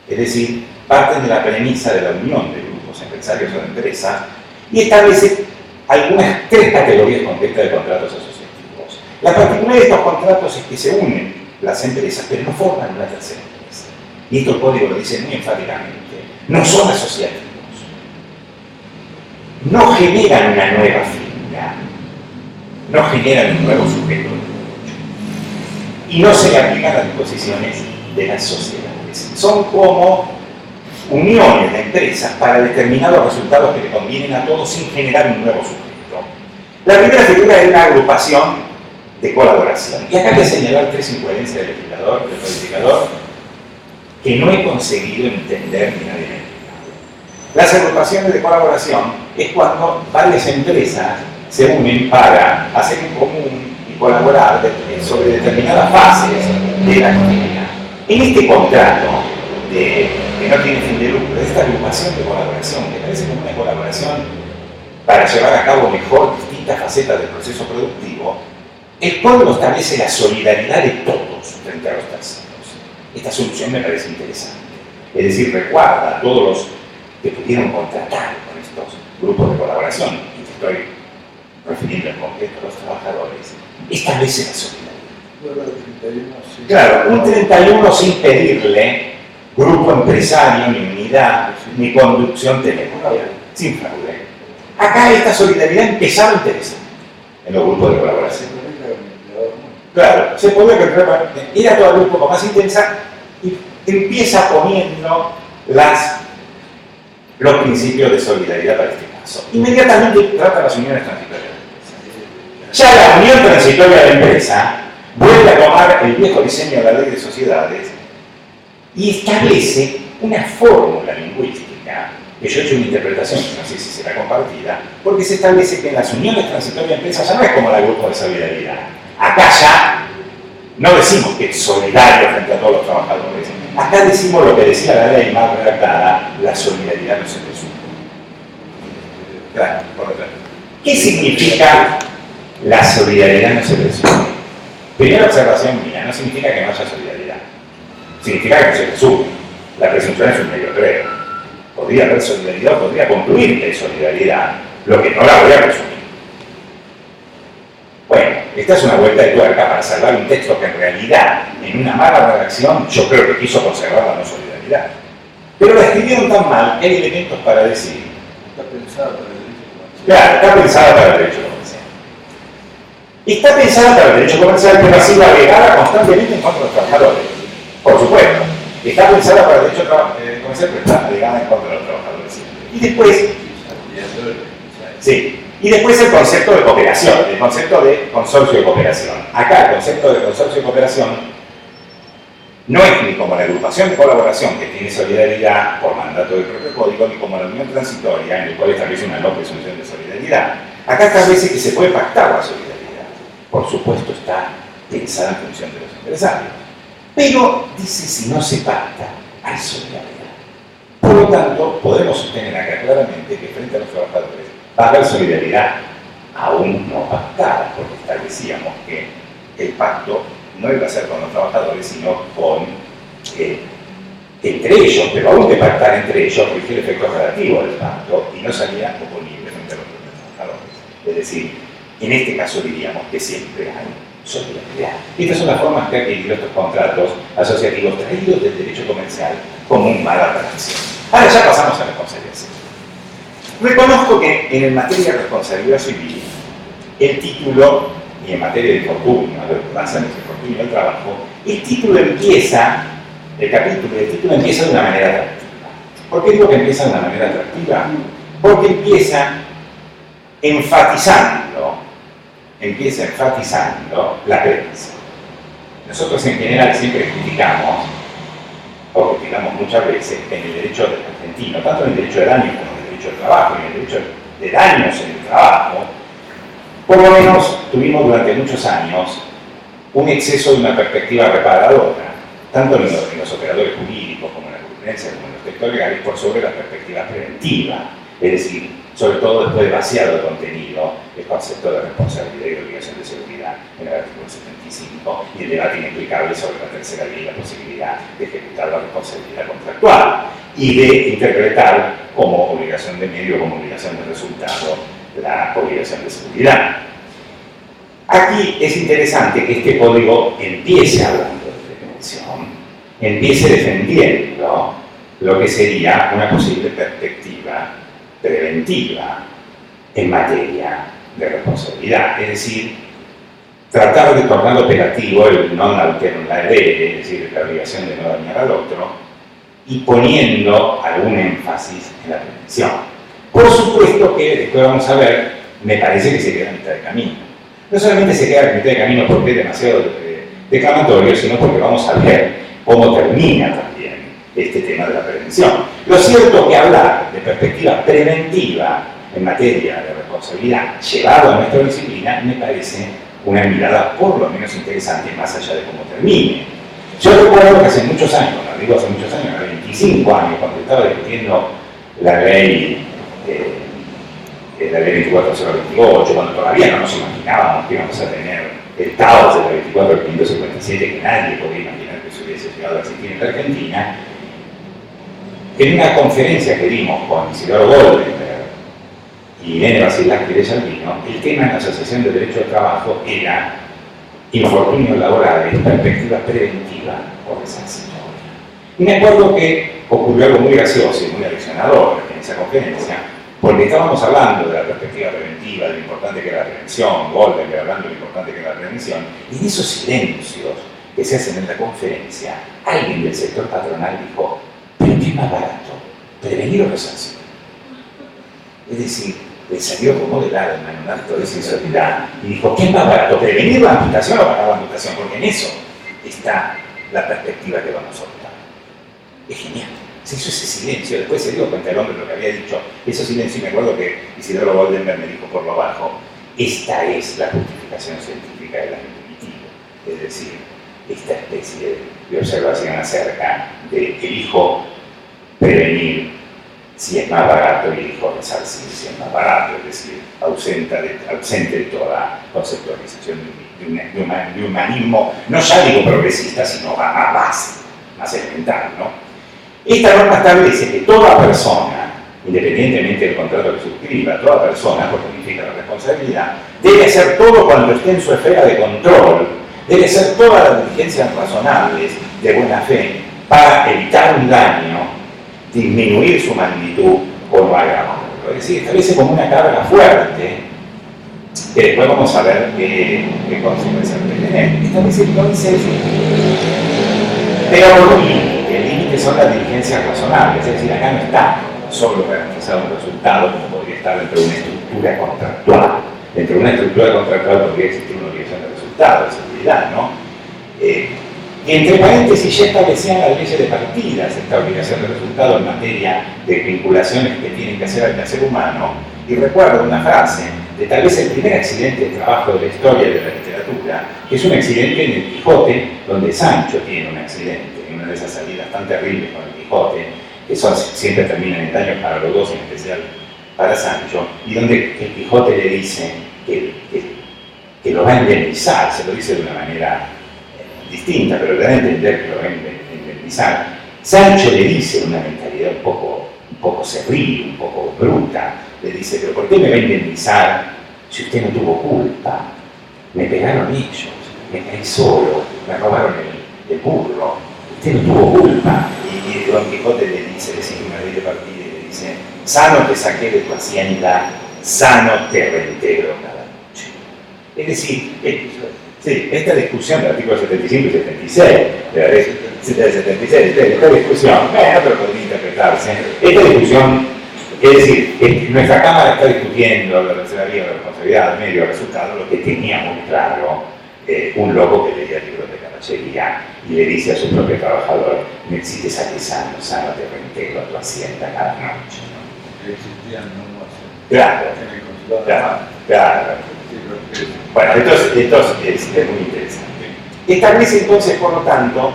Es decir, parten de la premisa de la unión de grupos empresarios o de empresas y establece algunas tres categorías concretas de contratos asociativos. La particularidad de estos contratos es que se unen las empresas, pero no forman una tercera empresa. Y esto el código lo dice muy enfáticamente. No son asociativos. No generan una nueva finca. No generan un nuevo sujeto de derecho. Y no se le aplican las disposiciones de las sociedades. Son como uniones de empresas para determinados resultados que le convienen a todos sin generar un nuevo sujeto. La primera figura es la agrupación de colaboración. Y acá hay que señalar tres incoherencias del legislador, del codificador, que no he conseguido entender ni nadie me ha explicado. Las agrupaciones de colaboración es cuando varias empresas se unen para hacer en común y colaborar sobre determinadas fases de la actividad. En este contrato que no tiene fin de lucro, esta agrupación de colaboración, que parece como una colaboración para llevar a cabo mejor distintas facetas del proceso productivo, el código establece la solidaridad de todos frente a los terceros. Esta solución me parece interesante. Es decir, recuerda a todos los que pudieron contratar con estos grupos de colaboración, y te estoy refiriendo en concreto a los trabajadores, establece la solidaridad. Claro, un 31 sin pedirle grupo empresario, ni unidad, ni conducción temeraria, sin fraude. Acá esta solidaridad empezaba a interesar en los grupos de colaboración. Claro, se podía encontrar, era todavía un poco más intensa y empieza poniendo los principios de solidaridad para este caso. Inmediatamente trata las uniones transitorias de la empresa. Ya la unión transitoria de la empresa vuelve a tomar el viejo diseño de la ley de sociedades y establece una fórmula lingüística que yo he hecho una interpretación, que no sé si será compartida, porque se establece que en las uniones transitorias de empresas ya no es como la grupo de solidaridad. Acá ya no decimos que es solidario frente a todos los trabajadores. Acá decimos lo que decía la ley más redactada, la solidaridad no se presume. Claro, por otra. ¿Qué significa la solidaridad no se presume? Primera observación mía, no significa que no haya solidaridad. Significa que no se presume. La presunción es un medio creo. Podría haber solidaridad, podría concluir que hay solidaridad, lo que no la voy a presumir. Bueno, esta es una vuelta de tuerca para salvar un texto que en realidad, en una mala redacción, yo creo que quiso conservar la no solidaridad. Pero la escribieron tan mal que hay elementos para decir. Está pensado para el derecho comercial. Claro, está pensada para el derecho comercial. Está pensada para el derecho comercial, pero ha sido agregada constantemente en contra de los trabajadores. Por supuesto. Está pensada para el derecho comercial, pero está agregada en contra de los trabajadores. Y después, sí. Y después el concepto de cooperación, el concepto de consorcio de cooperación. Acá el concepto de consorcio de cooperación no es ni como la agrupación de colaboración que tiene solidaridad por mandato del propio código, ni como la unión transitoria en el cual establece una no presunción de solidaridad. Acá establece que se puede pactar la solidaridad. Por supuesto está pensada en función de los empresarios. Pero dice si no se pacta, hay solidaridad. Por lo tanto, podemos sostener acá claramente que frente a los trabajadores va a haber solidaridad aún no pactada, porque establecíamos que el pacto no iba a ser con los trabajadores, sino con entre ellos, pero aún de pactar entre ellos, rige el efecto relativo del pacto y no salía oponible frente a los propios trabajadores. Es decir, en este caso diríamos que siempre hay solidaridad. Estas son las formas que han adquirido estos contratos asociativos traídos del derecho comercial como un mala relación. Ahora ya pasamos a la conciliación. Reconozco que en materia de responsabilidad civil, el título, y en materia de infortunio, lo que pasa en el infortunio del trabajo, el título empieza, el título empieza de una manera atractiva. ¿Por qué digo que empieza de una manera atractiva? Porque empieza enfatizando la prevención. Nosotros en general siempre criticamos, o criticamos muchas veces, en el derecho argentino, tanto en el derecho de daños como en el derecho del trabajo y en el derecho de daños en el trabajo, por lo menos tuvimos durante muchos años un exceso de una perspectiva reparadora, tanto en los operadores jurídicos como en la jurisprudencia como en los textos legales, por sobre la perspectiva preventiva, es decir, sobre todo después de vaciado de contenido el concepto de responsabilidad y obligación de seguridad en el artículo 75 y el debate inexplicable sobre la tercera ley y la posibilidad de ejecutar la responsabilidad contractual y de interpretar como obligación de medio, como obligación de resultado, la obligación de seguridad. Aquí es interesante que este código empiece hablando de prevención, empiece defendiendo lo que sería una posible perspectiva preventiva en materia de responsabilidad, es decir, tratar de tornar operativo el non alterum laedere, es decir, la obligación de no dañar al otro, y poniendo algún énfasis en la prevención. Por supuesto que, después vamos a ver, me parece que se queda a mitad de camino. No solamente se queda a mitad de camino porque es demasiado declamatorio, sino porque vamos a ver cómo termina también este tema de la prevención. Lo cierto es que hablar de perspectiva preventiva en materia de responsabilidad llevado a nuestra disciplina me parece una mirada por lo menos interesante más allá de cómo termine. Yo recuerdo que hace muchos años, cuando digo hace muchos años, 25 años, cuando estaba discutiendo la ley 24028, cuando todavía no nos imaginábamos que íbamos a tener el caos de la 24557, que nadie podía imaginar que se hubiese llegado a existir en la Argentina, en una conferencia que dimos con Isidoro Goldenberg y Irene Basilashvili de Salvino, el tema en la Asociación de Derecho del Trabajo era infortunios laborales, perspectiva preventiva o resarcitoria. Y me acuerdo que ocurrió algo muy gracioso y muy aleccionador en esa conferencia, porque estábamos hablando de la perspectiva preventiva, de lo importante que era la prevención, Goldenberg hablando de lo importante que era la prevención, y en esos silencios que se hacen en la conferencia, alguien del sector patronal dijo: ¿pero qué es más barato, prevenir o resarcir? Es decir, le salió como del alma en un acto de sinceridad y dijo: ¿qué es más barato, prevenir la amputación o pagar la amputación? Porque en eso está la perspectiva que vamos a optar. Es genial. Se hizo ese silencio, después se dio cuenta el hombre lo que había dicho, ese silencio, y me acuerdo que Isidoro Goldenberg me dijo por lo bajo, esta es la justificación científica del acto primitivo, es decir, esta especie de observación acerca de elijo prevenir si es más barato y elijo resarcir si es más barato, es decir, ausente de toda conceptualización de humanismo, no ya digo progresista, sino más base, más elemental, ¿no? Esta norma establece que toda persona, independientemente del contrato que suscriba, toda persona, porque significa la responsabilidad, debe hacer todo cuanto esté en su esfera de control, debe hacer todas las diligencias razonables de buena fe para evitar un daño, disminuir su magnitud o no agravarlo. Es decir, establece como una carga fuerte, que después vamos a ver qué consecuencias puede tener. Establece entonces, pero el límite son las diligencias razonables, es decir, acá no está solo garantizado un resultado como podría estar dentro de una estructura contractual. Dentro de una estructura contractual podría existir una obligación de resultado, de seguridad, ¿no? Entre paréntesis, ya establecían las leyes de partidas esta obligación de resultado en materia de vinculaciones que tienen que hacer al quehacer humano. Y recuerdo una frase de tal vez el primer accidente de trabajo de la historia de la literatura, que es un accidente en el Quijote, donde Sancho tiene un accidente, en una de esas salidas tan terribles con el Quijote, que siempre terminan en daños para los dos, en especial para Sancho, y donde el Quijote le dice que lo va a indemnizar, se lo dice de una manera distinta, pero le da a entender que lo va a indemnizar. Sancho le dice una mentalidad un poco cerril, un poco bruta, le dice, pero ¿por qué me va a indemnizar si usted no tuvo culpa? Me pegaron ellos, me caí solo, me robaron el burro, usted no tuvo culpa. Y Don Quijote le dice una ley de partida y le dice, sano te saqué de tu hacienda, sano te reintegro cada noche. Es decir, sí, esta discusión del artículo 75 y 76, de la ley 76, esta discusión, bueno, pero podría interpretarse, esta discusión, es decir, nuestra Cámara está discutiendo la responsabilidad del medio resultado, lo que tenía muy claro un loco que leía libros de caballería y le dice a su propio trabajador, si te saques sano te reintegro a tu hacienda cada noche, ¿no? Existían normas claro, en el consulado. Claro. Bueno, entonces es muy interesante. Establece entonces, por lo tanto,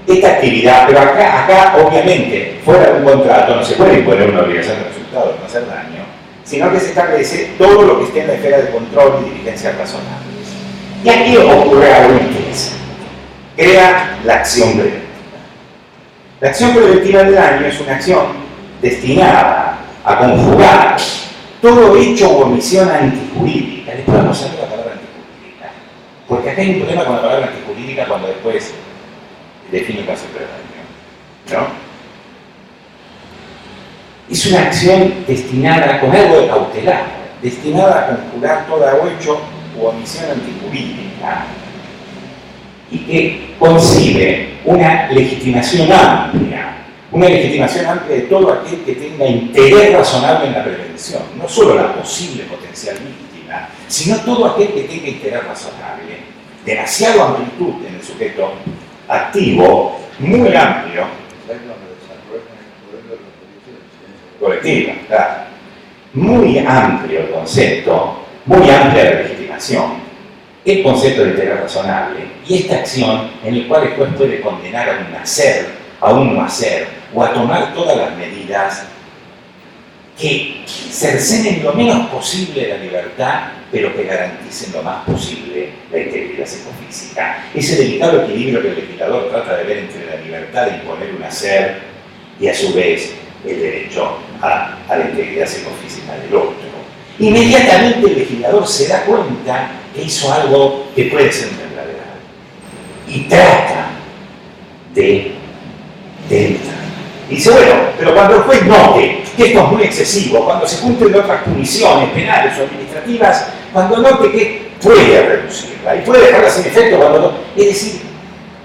esta actividad, pero acá obviamente, fuera de un contrato, no se puede imponer una obligación de resultado, no hacer daño, sino que se establece todo lo que esté en la esfera de control y diligencias razonables. Y aquí ocurre algo interesante. Crea la acción preventiva. La acción preventiva del daño es una acción destinada a conjugar todo hecho o omisión antijurídica. Después vamos a ver la palabra antijurídica, porque acá hay un problema con la palabra antijurídica cuando después define el concepto de daño, ¿no? Es una acción destinada, con algo de cautelar, destinada a conjurar todo hecho o omisión antijurídica y que concibe una legitimación amplia de todo aquel que tenga interés razonable en la prevención, no solo la posible potencial víctima, sino todo aquel que tenga interés razonable, demasiado amplitud en el sujeto activo, muy amplio, colectiva, claro. Muy amplio el concepto, muy amplia la legitimación, el concepto de interés razonable y esta acción en la cual el juez puede condenar a un hacer, a un no hacer o a tomar todas las medidas que cercenen lo menos posible la libertad, pero que garanticen lo más posible la integridad psicofísica. Ese delicado equilibrio que el legislador trata de ver entre la libertad de imponer un hacer y a su vez el derecho a la integridad psicofísica del otro. Inmediatamente el legislador se da cuenta que hizo algo que puede ser un verdadero y trata de evitar. Y dice, bueno, pero cuando el juez note que esto es muy excesivo, cuando se cumplen otras puniciones penales o administrativas, cuando note que puede reducirla y puede dejarla sin efecto cuando no. Es decir,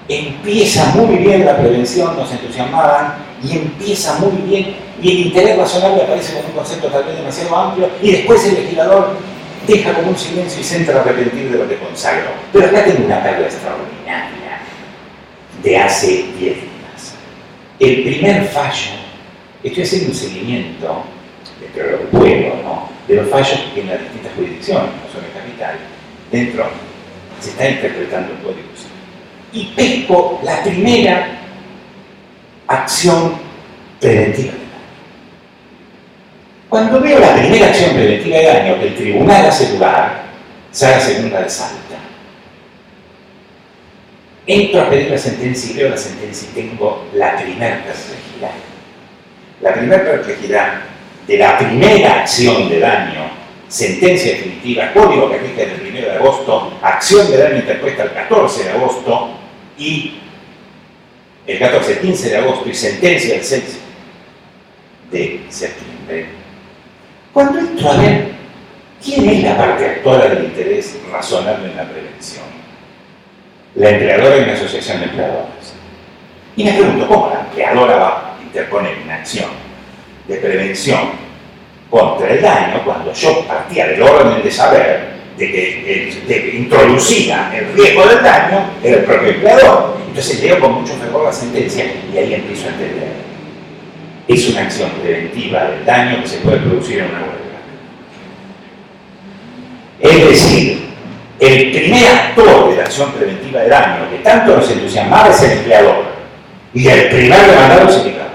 empieza muy bien la prevención, nos entusiasmaban, y empieza muy bien, y el interés razonable aparece como un concepto tal vez demasiado amplio, y después el legislador deja como un silencio y se entra a arrepentir de lo que consagró. Pero acá tengo una perla extraordinaria de hace 10 días. el primer fallo, estoy haciendo un seguimiento, dentro de lo que puedo, ¿no?, de los fallos que en las distintas jurisdicciones, no solo en capital, dentro se está interpretando el Código Civil. Y pesco la primera acción preventiva de daño. Cuando veo la primera acción preventiva de daño que el tribunal hace lugar, sale la segunda de Salta. Entro a pedir la sentencia y veo la sentencia y tengo la primera perplejidad. La primera perplejidad de la primera acción de daño, sentencia definitiva, código que rige el 1 de agosto, acción de daño interpuesta el 14 de agosto y el 15 de agosto y sentencia el 6 de septiembre. Cuando entro a ver quién es la parte actora del interés razonable en la prevención, la empleadora y una asociación de empleadores. Y me pregunto, ¿cómo la empleadora va a interponer una acción de prevención contra el daño cuando yo partía del orden de saber de que introducía el riesgo del daño era el propio empleador? Entonces leo con mucho fervor la sentencia y ahí empiezo a entender. Es una acción preventiva del daño que se puede producir en una huelga. Es decir, el primer actor de la acción preventiva de daño que tanto nos entusiasmaba es el empleador y el primer demandado el sindicato.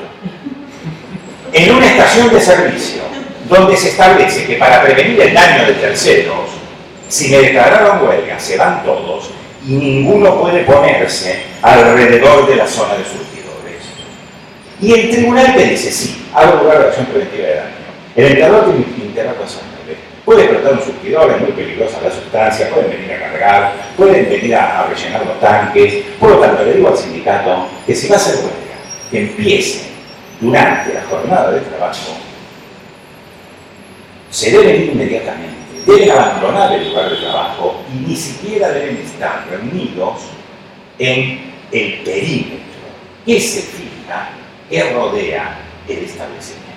En una estación de servicio donde se establece que para prevenir el daño de terceros, si me declararon huelga, se van todos y ninguno puede ponerse alrededor de la zona de surtidores. Y el tribunal te dice, sí, hago lugar a la acción preventiva de daño. El empleador te interna razonable. Puede explotar un surtidor, es muy peligrosa la sustancia, pueden venir a cargar, pueden venir a rellenar los tanques. Por lo tanto, le digo al sindicato que si va a hacer huelga, que empiece durante la jornada de trabajo, se deben ir inmediatamente, deben abandonar el lugar de trabajo y ni siquiera deben estar reunidos en el perímetro que se fija, que rodea el establecimiento.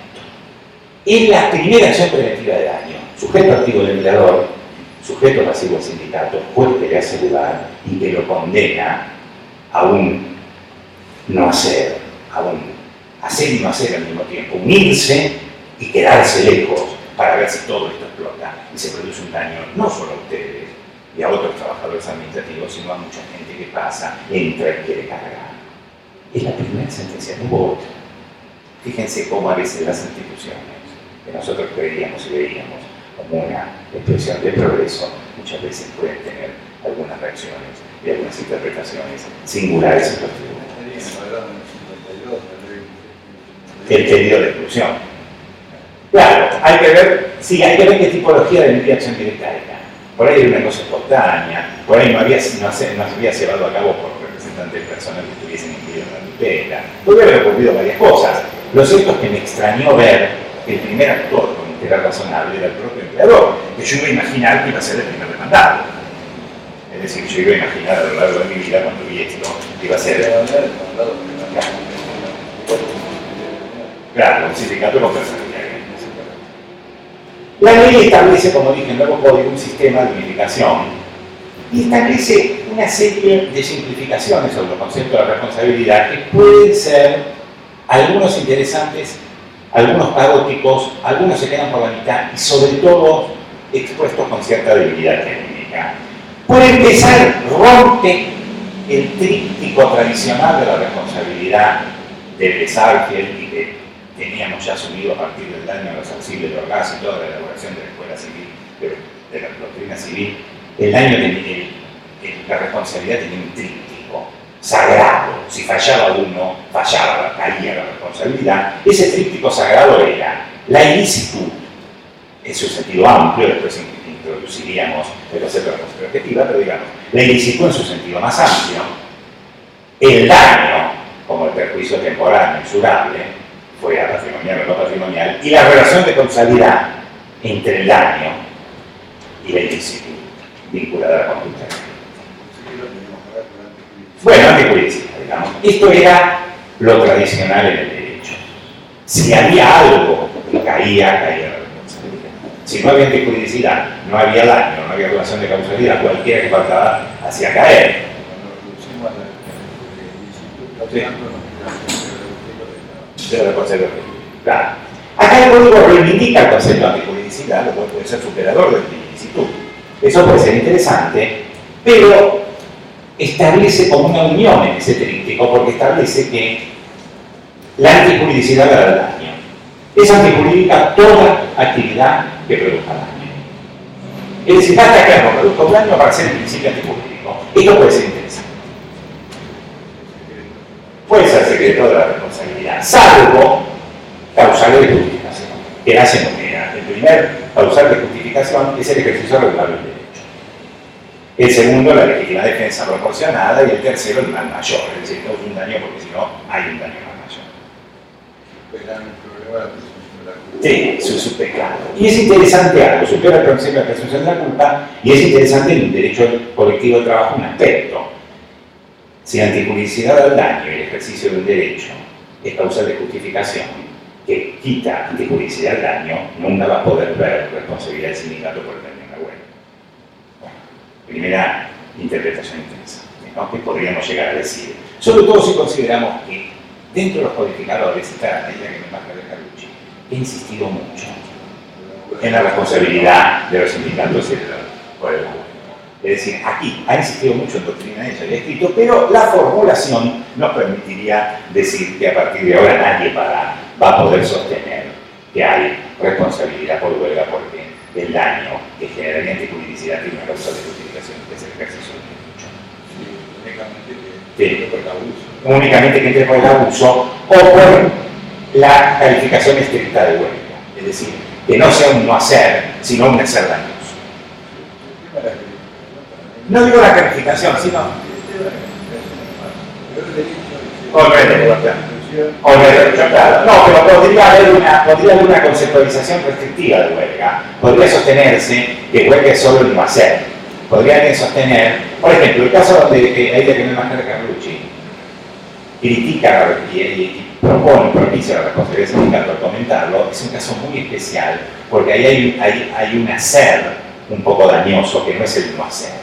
Es la primera acción preventiva de daño, sujeto activo del empleador, sujeto pasivo al sindicato, juez que le hace lugar y que lo condena a un no hacer, a un hacer y no hacer al mismo tiempo, unirse y quedarse lejos para ver si todo esto explota y se produce un daño no solo a ustedes y a otros trabajadores administrativos, sino a mucha gente que pasa, entra y quiere cargar. Es la primera sentencia, no hubo otra. Fíjense cómo a veces las instituciones que nosotros creíamos y veíamos como una expresión de progreso, muchas veces pueden tener algunas reacciones y algunas interpretaciones singulares en los tribunales. El pedido de exclusión. Claro, hay que ver, sí, hay que ver qué tipología de medida de acción directa era. Por ahí era una cosa espontánea, por ahí no se había llevado a cabo por representantes personales que estuviesen incluidos en la tutela. Podría haber ocurrido varias cosas. Lo cierto es que me extrañó ver que el primer actor con interés razonable era el propio empleador, que yo iba a imaginar que iba a ser el primer demandado. Es decir, yo iba a imaginar a lo largo de mi vida, cuando vi esto, que iba a ser claro, un sindicato con personalidad. La ley establece, como dije, en nuevo código, un sistema de unificación y establece una serie de simplificaciones sobre los conceptos de responsabilidad que pueden ser algunos interesantes, algunos caóticos, algunos se quedan por la mitad y sobre todo expuestos con cierta debilidad técnica. Por empezar, rompe el tríptico tradicional de la responsabilidad de Besarfield y que teníamos ya asumido a partir del daño a los auxilios de Orgaz y toda la elaboración de la escuela civil, de la doctrina civil. El daño la responsabilidad tenía un tríptico sagrado. Si fallaba uno, caía la responsabilidad. Ese tríptico sagrado era la ilicitud, en su sentido amplio, después introduciríamos el concepto de responsabilidad objetiva, pero digamos, la ilicitud en su sentido más amplio, el daño, como el perjuicio temporal mensurable, fuera patrimonial o no patrimonial, y la relación de causalidad entre el daño y la ilicitud vinculada a la conducta. Bueno, antijurídica, digamos. Esto era lo tradicional en el derecho. Si había algo que caía la responsabilidad. Si no había antijuridicidad, no había daño, no había relación de causalidad, cualquiera que faltaba hacía caer. Sí. de la responsabilidad jurídica. Claro. Acá el código reivindica el concepto de antijuridicidad, lo cual puede ser superador del ilicitud. Eso puede ser interesante, pero establece como una unión en ese tríptico, porque establece que la antijuridicidad da daño. Es antijurídica toda actividad que produzca daño. Es decir, basta que algo produzca un daño para ser el principio antijurídico. Esto puede ser interesante. Puede ser secreto de la responsabilidad, salvo causales de justificación, que la se enumera. El primer causal de justificación es el ejercicio regular del derecho. El segundo, la legítima defensa proporcionada, y el tercero, el mal mayor, es decir, no es un daño porque si no hay un daño mal mayor. Superan el problema de la presunción de la culpa. Sí, su pecado. Y es interesante algo, supera el concepto de la presunción de la culpa, y es interesante en el derecho colectivo de trabajo un aspecto. Si la antijuridicidad da daño y el ejercicio de un derecho es causal de justificación que quita antijuridicidad al daño, nunca va a poder ver responsabilidad del sindicato por el daño en la huelga. Bueno, primera interpretación interesante, ¿no? Que podríamos llegar a decir, sobre todo si consideramos que dentro de los codificadores está la medida que me marca de Carlucci, he insistido mucho en la responsabilidad de los sindicatos por el huelga. Es decir, aquí ha insistido mucho en doctrina ella y ha escrito, pero la formulación nos permitiría decir que a partir de ahora nadie va a poder sostener que hay responsabilidad por huelga porque el daño que generaría antijuridicidad tiene una causa de justificación, que es el ejercicio del derecho. Únicamente que por el abuso. Únicamente que entre por el abuso o por la calificación estricta de huelga. Es decir, que no sea un no hacer, sino un hacer dañoso. No digo la calificación, sino o el derecho, claro. No, pero podría haber una conceptualización restrictiva de huelga. Podría sostenerse que huelga es solo el no hacer. Podría alguien sostener, por ejemplo, el caso donde hay de que me imagino Carlucci critica y propicia la responsabilidad sindical al comentarlo, es un caso muy especial, porque ahí hay un hacer un poco dañoso que no es el no hacer.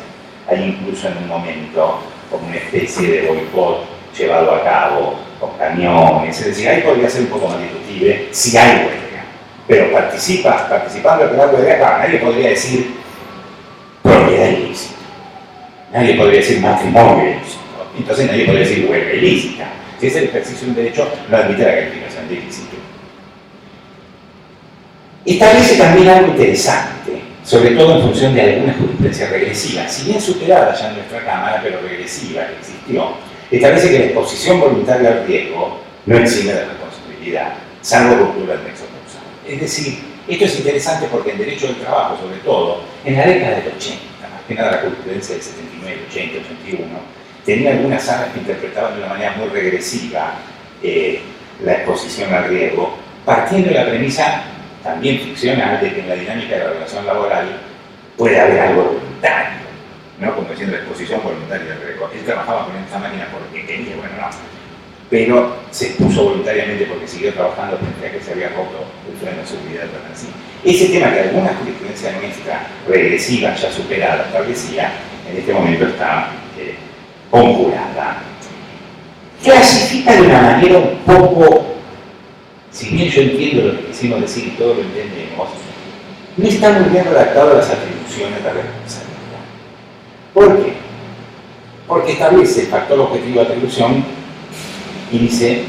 Hay incluso en un momento como una especie de boicot llevado a cabo con camiones, es decir, ahí podría ser un poco más discutible si hay huelga, pero participando de la huelga, claro, nadie podría decir propiedad ilícita, nadie podría decir matrimonio ilícito, entonces nadie podría decir huelga ilícita. Si es el ejercicio de un derecho, no admite la calificación de ilícito. Establece también algo interesante, sobre todo en función de alguna jurisprudencia regresiva, si bien superada ya en nuestra Cámara, pero regresiva que existió, establece que la exposición voluntaria al riesgo no exime de responsabilidad, salvo ruptura del nexo causal. Es decir, esto es interesante porque en derecho del trabajo, sobre todo, en la década del 80, más que nada la jurisprudencia del 79, 80, 81, tenía algunas salas que interpretaban de una manera muy regresiva la exposición al riesgo, partiendo de la premisa también ficcional de que en la dinámica de la relación laboral puede haber algo voluntario, ¿no? Como diciendo la exposición voluntaria del riesgo. Él trabajaba con esta máquina porque quería, bueno, no, pero se expuso voluntariamente porque siguió trabajando frente a que se había roto el freno de seguridad de así. Ese tema que alguna jurisprudencia nuestra regresiva ya superada establecía, en este momento está conjurada. Clasifica de una manera un poco, si bien yo entiendo lo que quisimos decir y todo lo entendemos, no está muy bien redactado las atribuciones de responsabilidad. ¿Por qué? Porque establece el factor objetivo de atribución y dice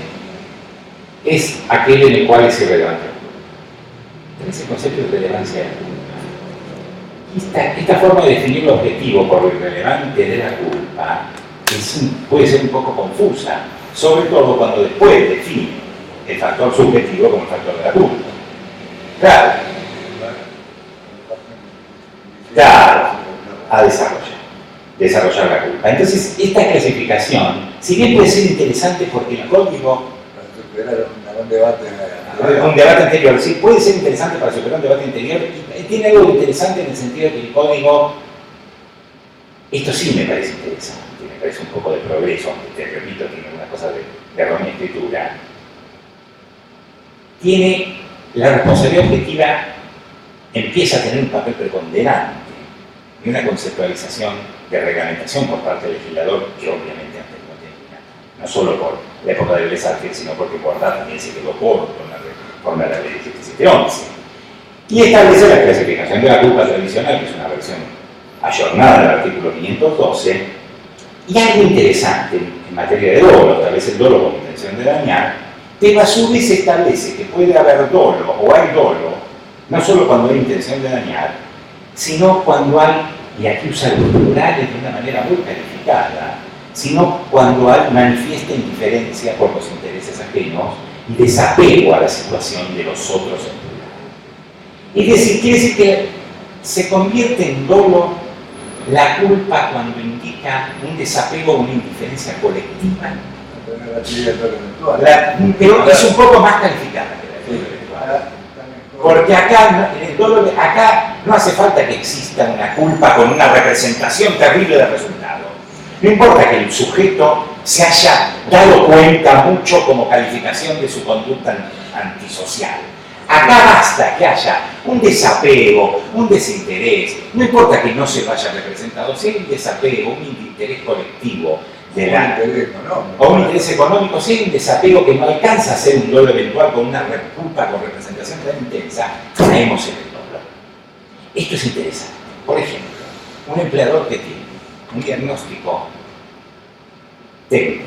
es aquel en el cual es irrelevante la culpa. Entonces el concepto de relevancia de la culpa. Esta forma de definir lo objetivo por lo irrelevante de la culpa puede ser un poco confusa, sobre todo cuando después define el factor subjetivo como el factor de la culpa. Claro, a desarrollar la culpa. Entonces, esta clasificación, si bien puede ser interesante porque el código... Para superar un debate anterior, sí, puede ser interesante para superar un debate anterior, y tiene algo interesante en el sentido que el código, esto sí me parece interesante, me parece un poco de progreso, aunque te repito, tiene algunas cosas de errónea escritura. Tiene la responsabilidad objetiva, empieza a tener un papel preponderante y una conceptualización de reglamentación por parte del legislador que obviamente antes no tenía, no solo por la época de Belezarfield, sino porque Guardá también se quedó corto en la reforma de la ley 1711. Y establece la clasificación de la culpa tradicional, que es una versión ayornada del artículo 512, y algo interesante en materia de dolo, establece el dolo con intención de dañar, pero a su vez establece que puede haber dolo, o hay dolo, no solo cuando hay intención de dañar, sino cuando hay, y aquí usa los plurales de una manera muy calificada, sino cuando hay manifiesta indiferencia por los intereses ajenos y desapego a la situación de los otros en plural. Es decir, quiere decir que se convierte en dolo la culpa cuando indica un desapego o una indiferencia colectiva. Pero es un poco más calificada que la teoría eventual. Porque acá, en el dolo, acá no hace falta que exista una culpa con una representación terrible del resultado. No importa que el sujeto se haya dado cuenta mucho como calificación de su conducta antisocial. Acá basta que haya un desapego, un desinterés, no importa que no se lo haya representado, si hay un desapego, un interés colectivo, o un interés económico, si hay un desapego que no alcanza a ser un dolo eventual con una culpa con representación tan intensa, caemos en el dolo. Esto es interesante. Por ejemplo, un empleador que tiene un diagnóstico técnico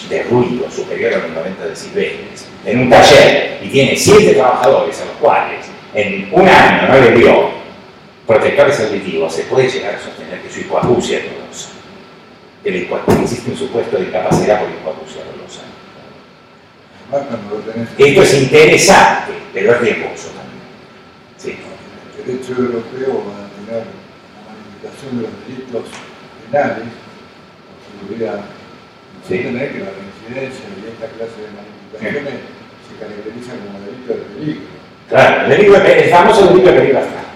de ruido superior a los 90 decibeles en un taller y tiene 7 trabajadores a los cuales en un año no le dio protectores auditivos, se puede llegar a sostener que su hipoacusia es dolosa. Existe un supuesto de incapacidad por hipoacusia dolosa. Esto es interesante, pero es riesgoso también. Sí. El derecho europeo va a tener la manifestación de los delitos penales, por seguridad. Sí. Tener que la reincidencia y esta clase de manifestaciones se caracterizan como delito de peligro. Claro, el famoso delito de peligro abstracto.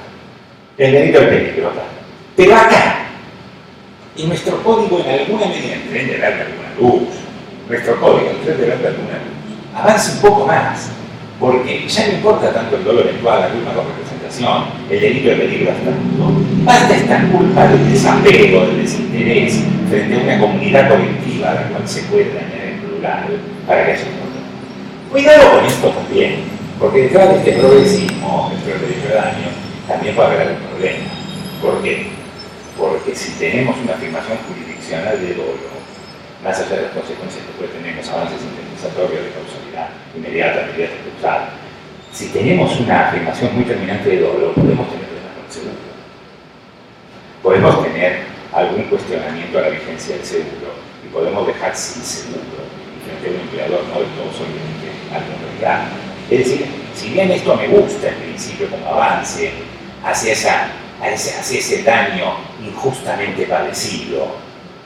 El delito de peligro abstracto. Pero acá, en nuestro código, en alguna medida, en tren de darle alguna luz, nuestro código, en tren de darle alguna luz, avanza un poco más, porque ya no importa tanto el dolo eventual, la culpa con representación, el delito de peligro abstracto. Basta esta culpa del desapego, del desinterés frente a una comunidad colectiva a la cual se puede dañar en plural para que haya un problema. Cuidado con esto también, porque detrás de este progresismo, dentro del derecho de daño, también puede haber algún problema. ¿Por qué? Porque si tenemos una afirmación jurisdiccional de dolo, más allá de las consecuencias que puede tener los avances indemnizatorios de causalidad inmediata, causal, si tenemos una afirmación muy terminante de dolo, podemos tener problemas con el seguro. Podemos tener algún cuestionamiento a la vigencia del seguro y podemos dejar sin seguro y frente a un empleador no del todo solvente algún reclamo. Es decir, si bien esto me gusta en principio como avance hacia ese daño injustamente padecido,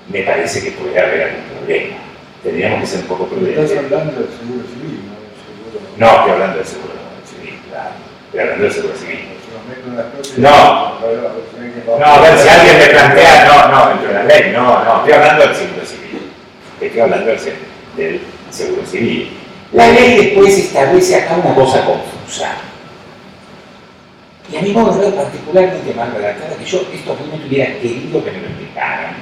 me parece que puede haber algún problema. Tendríamos que ser un poco prudentes. Estás hablando del seguro civil, ¿no? Del seguro... No, estoy hablando del seguro civil, claro. Estoy hablando del seguro civil. No, a ver si alguien me plantea, no, dentro de la ley, no, estoy hablando del seguro civil. Estoy hablando del seguro civil. La ley después establece acá una cosa confusa. Y a mi modo de ver particularmente mal redactada, que yo esto realmente hubiera querido que me lo explicaran.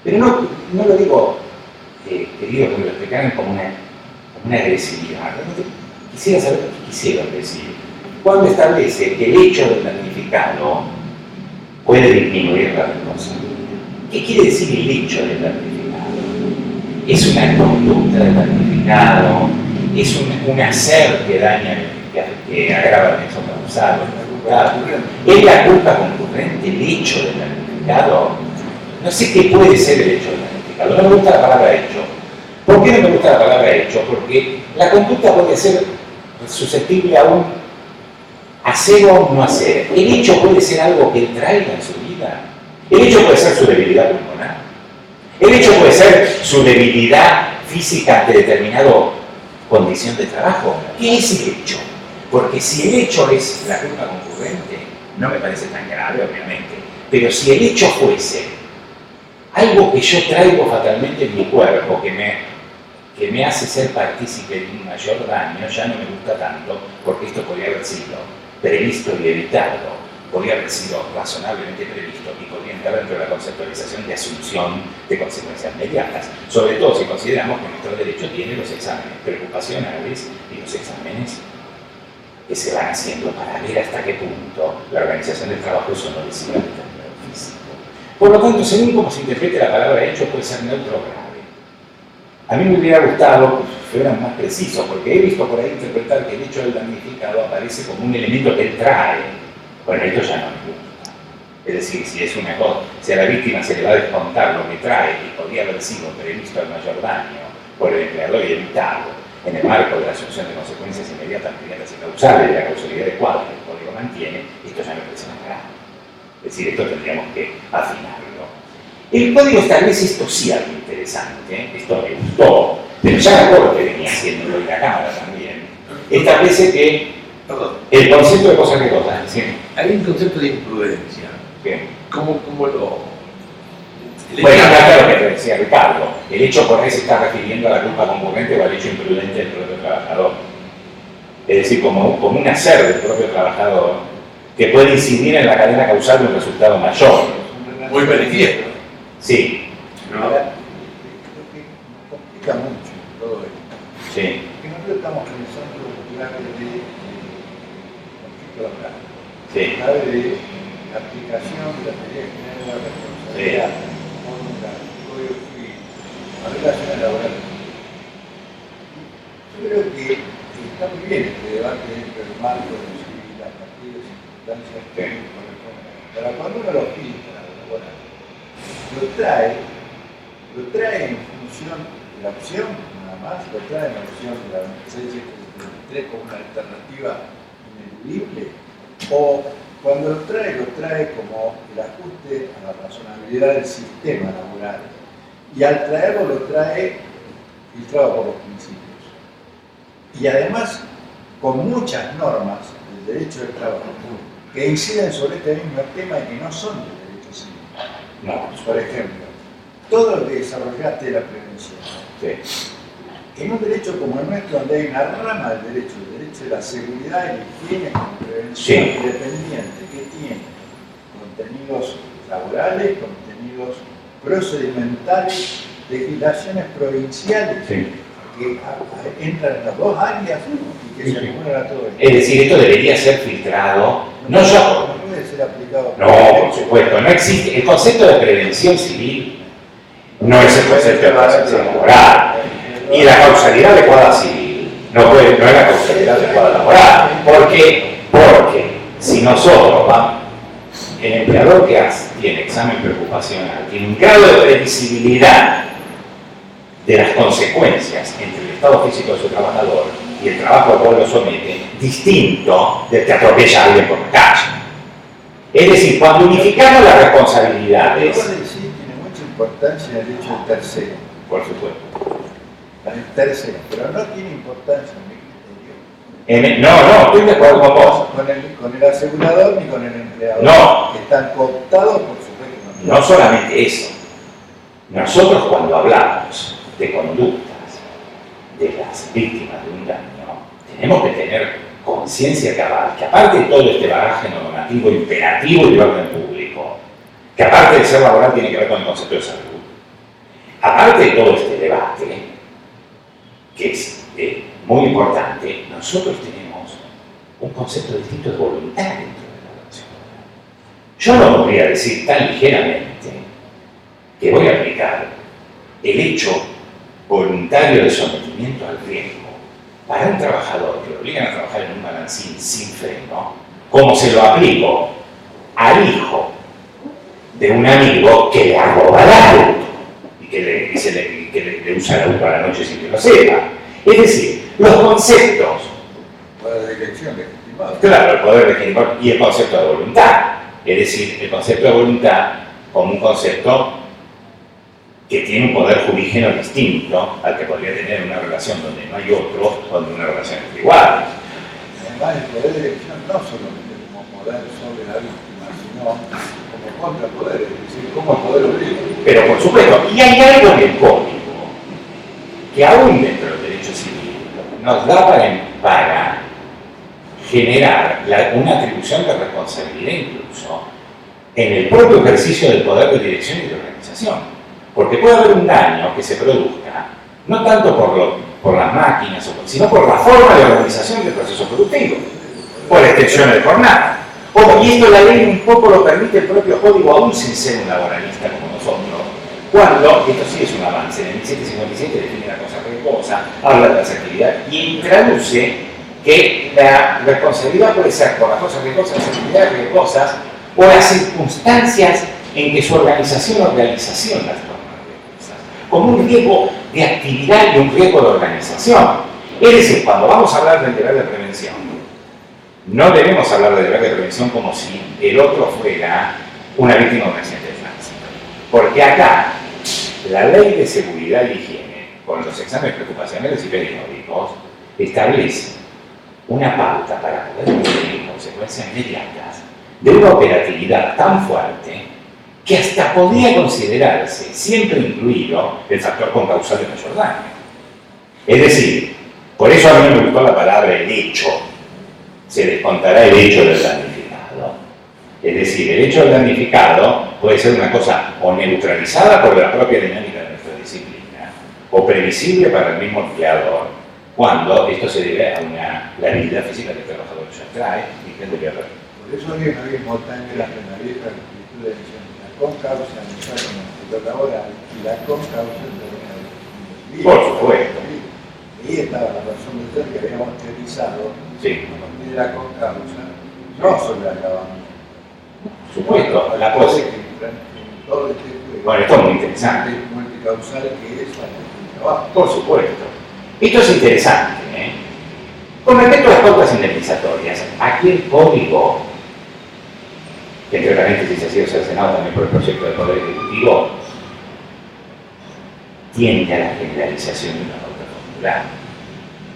Pero no lo digo querido que me lo explicaran como una agresividad. Quisiera saber lo que quisieron decir. Cuando establece que el hecho del damnificado puede disminuir la responsabilidad. ¿Qué quiere decir el hecho del damnificado? Es una conducta del damnificado, es un hacer que daña, que agrava el hecho causal. ¿Es la culpa concurrente el hecho del damnificado? No sé qué puede ser el hecho del damnificado. No me gusta la palabra hecho. ¿Por qué no me gusta la palabra hecho? Porque la conducta puede ser susceptible a un hacer o no hacer. El hecho puede ser algo que él traiga en su vida. El hecho puede ser su debilidad pulmonar. El hecho puede ser su debilidad física ante determinada condición de trabajo. ¿Qué es el hecho? Porque si el hecho es la culpa concurrente, no me parece tan grave, obviamente. Pero si el hecho fuese algo que yo traigo fatalmente en mi cuerpo, que me hace ser partícipe de un mayor daño, ya no me gusta tanto, porque esto podría haber sido previsto y evitado podía haber sido razonablemente previsto y podría entrar dentro de la conceptualización de asunción de consecuencias inmediatas, sobre todo si consideramos que nuestro derecho tiene los exámenes preocupacionales y los exámenes que se van haciendo para ver hasta qué punto la organización del trabajo es o no lesiva del término físico. Por lo tanto, según cómo se interprete la palabra hecho, puede ser neutro o grave. A mí me hubiera gustado que fueran más precisos, porque he visto por ahí interpretar que el hecho del damnificado aparece como un elemento que él trae. Bueno, esto ya no me gusta. Es decir, si es una cosa, si a la víctima se le va a descontar lo que trae y podría haber sido previsto el mayor daño por el empleador y evitado en el marco de la asunción de consecuencias inmediatas y causales de la causalidad adecuada que el código mantiene, esto ya me parece más grave. Es decir, esto tendríamos que afinarlo. El código establece esto sí algo interesante, esto me gustó, pero ya me acuerdo que venía haciéndolo en la Cámara también. Establece que el concepto de cosa que cosa, ¿sí? Hay un concepto de imprudencia. Bien. ¿Cómo lo...? Bueno, acá lo que te decía Ricardo, el hecho por ahí se está refiriendo a la culpa concurrente o al hecho imprudente del propio trabajador. Es decir, como un hacer del propio trabajador que puede incidir en la cadena causal de un resultado mayor. Muy manifiesto. Sí. ¿No? Lo que complica mucho todo esto. Sí. Que nosotros estamos pensando clave de conflicto laboral. Sí. Clave de aplicación de la teoría general de la responsabilidad, fórmula, código civil, a relaciones laborales. Yo creo que está muy bien este debate dentro del marco de lo civil, a partir de circunstancias que corresponden. Para cuando uno lo filtra, laboral, lo trae en función de la opción, nada más, lo trae en función de la 26 como una alternativa ineludible, o cuando lo trae como el ajuste a la razonabilidad del sistema laboral, y al traerlo lo trae filtrado por los principios. Y además, con muchas normas del derecho del trabajo que inciden sobre este mismo tema y que no son del derecho civil. No. Por ejemplo, todo lo que desarrollaste de la prevención. Sí. En un derecho como el nuestro, donde hay una rama del derecho, el derecho de la seguridad y la higiene como prevención Sí. independiente, que tiene contenidos laborales, contenidos procedimentales, legislaciones provinciales, Sí. que entran en las dos áreas y que se acumulan a todo esto. Es decir, esto debería ser filtrado, no ya No puede ser aplicado. No, por supuesto, no existe. El concepto de prevención civil no es el concepto de prevención laboral. Y la causalidad adecuada civil no es la causalidad adecuada laboral. ¿Por qué? Porque si nosotros vamos, el empleador que tiene examen preocupacional tiene un grado de previsibilidad de las consecuencias entre el estado físico de su trabajador y el trabajo al cual lo somete, distinto del que atropella a alguien por la calle. Es decir, cuando unificamos las responsabilidades... Vos decís, tiene mucha importancia el hecho del tercero. Por supuesto. El tercero, pero no tiene importancia en mi criterio. No, estoy de acuerdo con vos. Con el asegurador ni con el empleador. No. Que están cooptados por su régimen. No solamente eso. Nosotros cuando hablamos de conductas de las víctimas de un daño, tenemos que tener conciencia cabal, que aparte de todo este bagaje normativo imperativo y de orden público, que aparte de ser laboral tiene que ver con el concepto de salud, aparte de todo este debate, que es muy importante, nosotros tenemos un concepto distinto de voluntad dentro de la relación laboral. Yo no podría decir tan ligeramente que voy a aplicar el hecho voluntario de sometimiento al riesgo para un trabajador que lo obligan a trabajar en un balancín sin freno, como se lo aplico al hijo de un amigo que le arroba el auto y que le usa el auto a la noche sin que lo sepa. Es decir, los conceptos... Para la dirección legitimada. Claro, el poder legitimado y el concepto de voluntad. Es decir, el concepto de voluntad como un concepto que tiene un poder jurígeno distinto al que podría tener una relación donde no hay otro, donde una relación entre iguales. Además, el poder de elección no solamente como poder sobre la víctima, sino como contrapoder, es decir, como poder obliga. Pero por supuesto, y hay algo en el código que aún dentro del derecho civil nos da para generar una atribución de responsabilidad incluso en el propio ejercicio del poder de dirección y de organización. Porque puede haber un daño que se produzca, no tanto por las máquinas, sino por la forma de organización del proceso productivo, por extensiones de jornada. Y esto la ley un poco lo permite el propio código, aún sin ser un laboralista como nosotros, cuando, esto sí es un avance, en el 1757 define la cosa que cosa, habla de las actividades y traduce que la responsabilidad puede ser por las cosas que cosas, las actividades que cosas, o las circunstancias en que su organización o realización las toma de cosas, como un riesgo de actividad y un riesgo de organización. Es decir, cuando vamos a hablar del deber de prevención, no debemos hablar del deber de prevención como si el otro fuera una víctima de un accidente de tránsito. Porque acá, la ley de seguridad y higiene, con los exámenes preocupacionales y periódicos, establece una pauta para poder prevenir consecuencias inmediatas de una operatividad tan fuerte que hasta podría considerarse, siempre incluido, el factor concausal de mayor daño. Es decir, por eso a mí me gustó la palabra el hecho. Se descontará el hecho del damnificado. Es decir, el hecho del damnificado puede ser una cosa o neutralizada por la propia dinámica de nuestra disciplina, o previsible para el mismo empleador, cuando esto se debe a la vida física que el trabajador ya trae y que debe haber. Por eso hay una misma en la vieja escritura de la concausa en el actividad laboral y la concausa en el Por supuesto. Y estaba la razón de ser que habíamos teorizado Sí. a partir de la concausa, no sobre la acabamos. Por supuesto, la cosa. Todo este juego. Bueno, esto es muy interesante. Multicausal que es el trabajo. Por supuesto. Esto es interesante, ¿eh? Con respecto a las pautas indemnizatorias, aquí el código, que entre paréntesis ha sido sancionado también por el proyecto del Poder Ejecutivo, tiende a la generalización de una pauta formularia.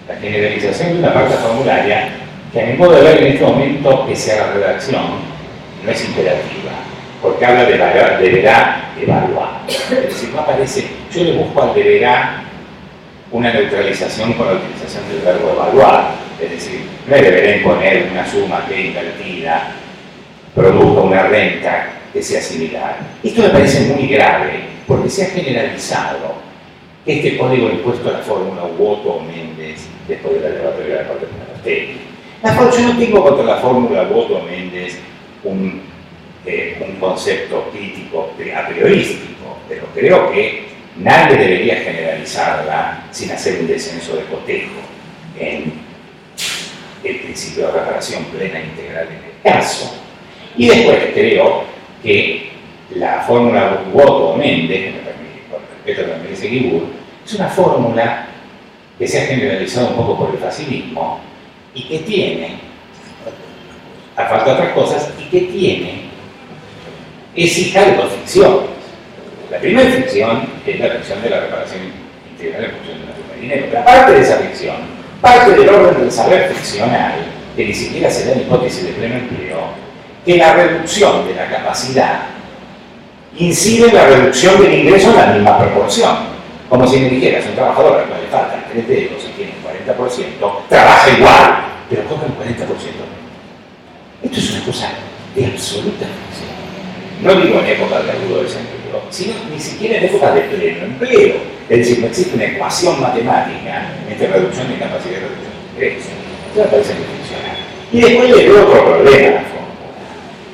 La generalización de una pauta formularia que a mi modo de ver en este momento que sea la redacción no es imperativa, porque habla de deberá evaluar. Es decir, no aparece, yo le busco al deberá una neutralización con la utilización del verbo evaluar, es decir, no es deberá imponer una suma que invertida produzca una renta que sea similar. Esto me parece muy grave, porque se ha generalizado que este código impuesto a la fórmula Woto o Méndez, después de la debatoria de la Corte Penal. Yo no tengo contra la fórmula Woto o Méndez un concepto crítico a priorístico, pero creo que nadie debería generalizarla sin hacer un descenso de cotejo en el principio de reparación plena e integral en el caso. Y después creo que la fórmula Woto o Méndez, con respeto a lo que me dice Guibur, es una fórmula que se ha generalizado un poco por el facilismo y que tiene, a falta de otras cosas, y que tiene, es hija de dos ficciones. La primera ficción es la ficción de la reparación integral en función de una suma de dinero, pero aparte de esa ficción, parte del orden del saber ficcional, que ni siquiera se da en hipótesis de pleno empleo, que la reducción de la capacidad incide en la reducción del ingreso en la misma proporción. Como si me dijeras, un trabajador al cual le faltan 3 dedos y tiene un 40%, trabaja igual, pero cobra un 40% menos. Esto es una cosa de absoluta ficción. No digo en época de agudo desempleo, sino ni siquiera en época de pleno empleo. Es decir, no existe una ecuación matemática entre reducción de capacidad y reducción de ingreso. Esto me parece muy funcional. Y después le veo otro problema a la fórmula.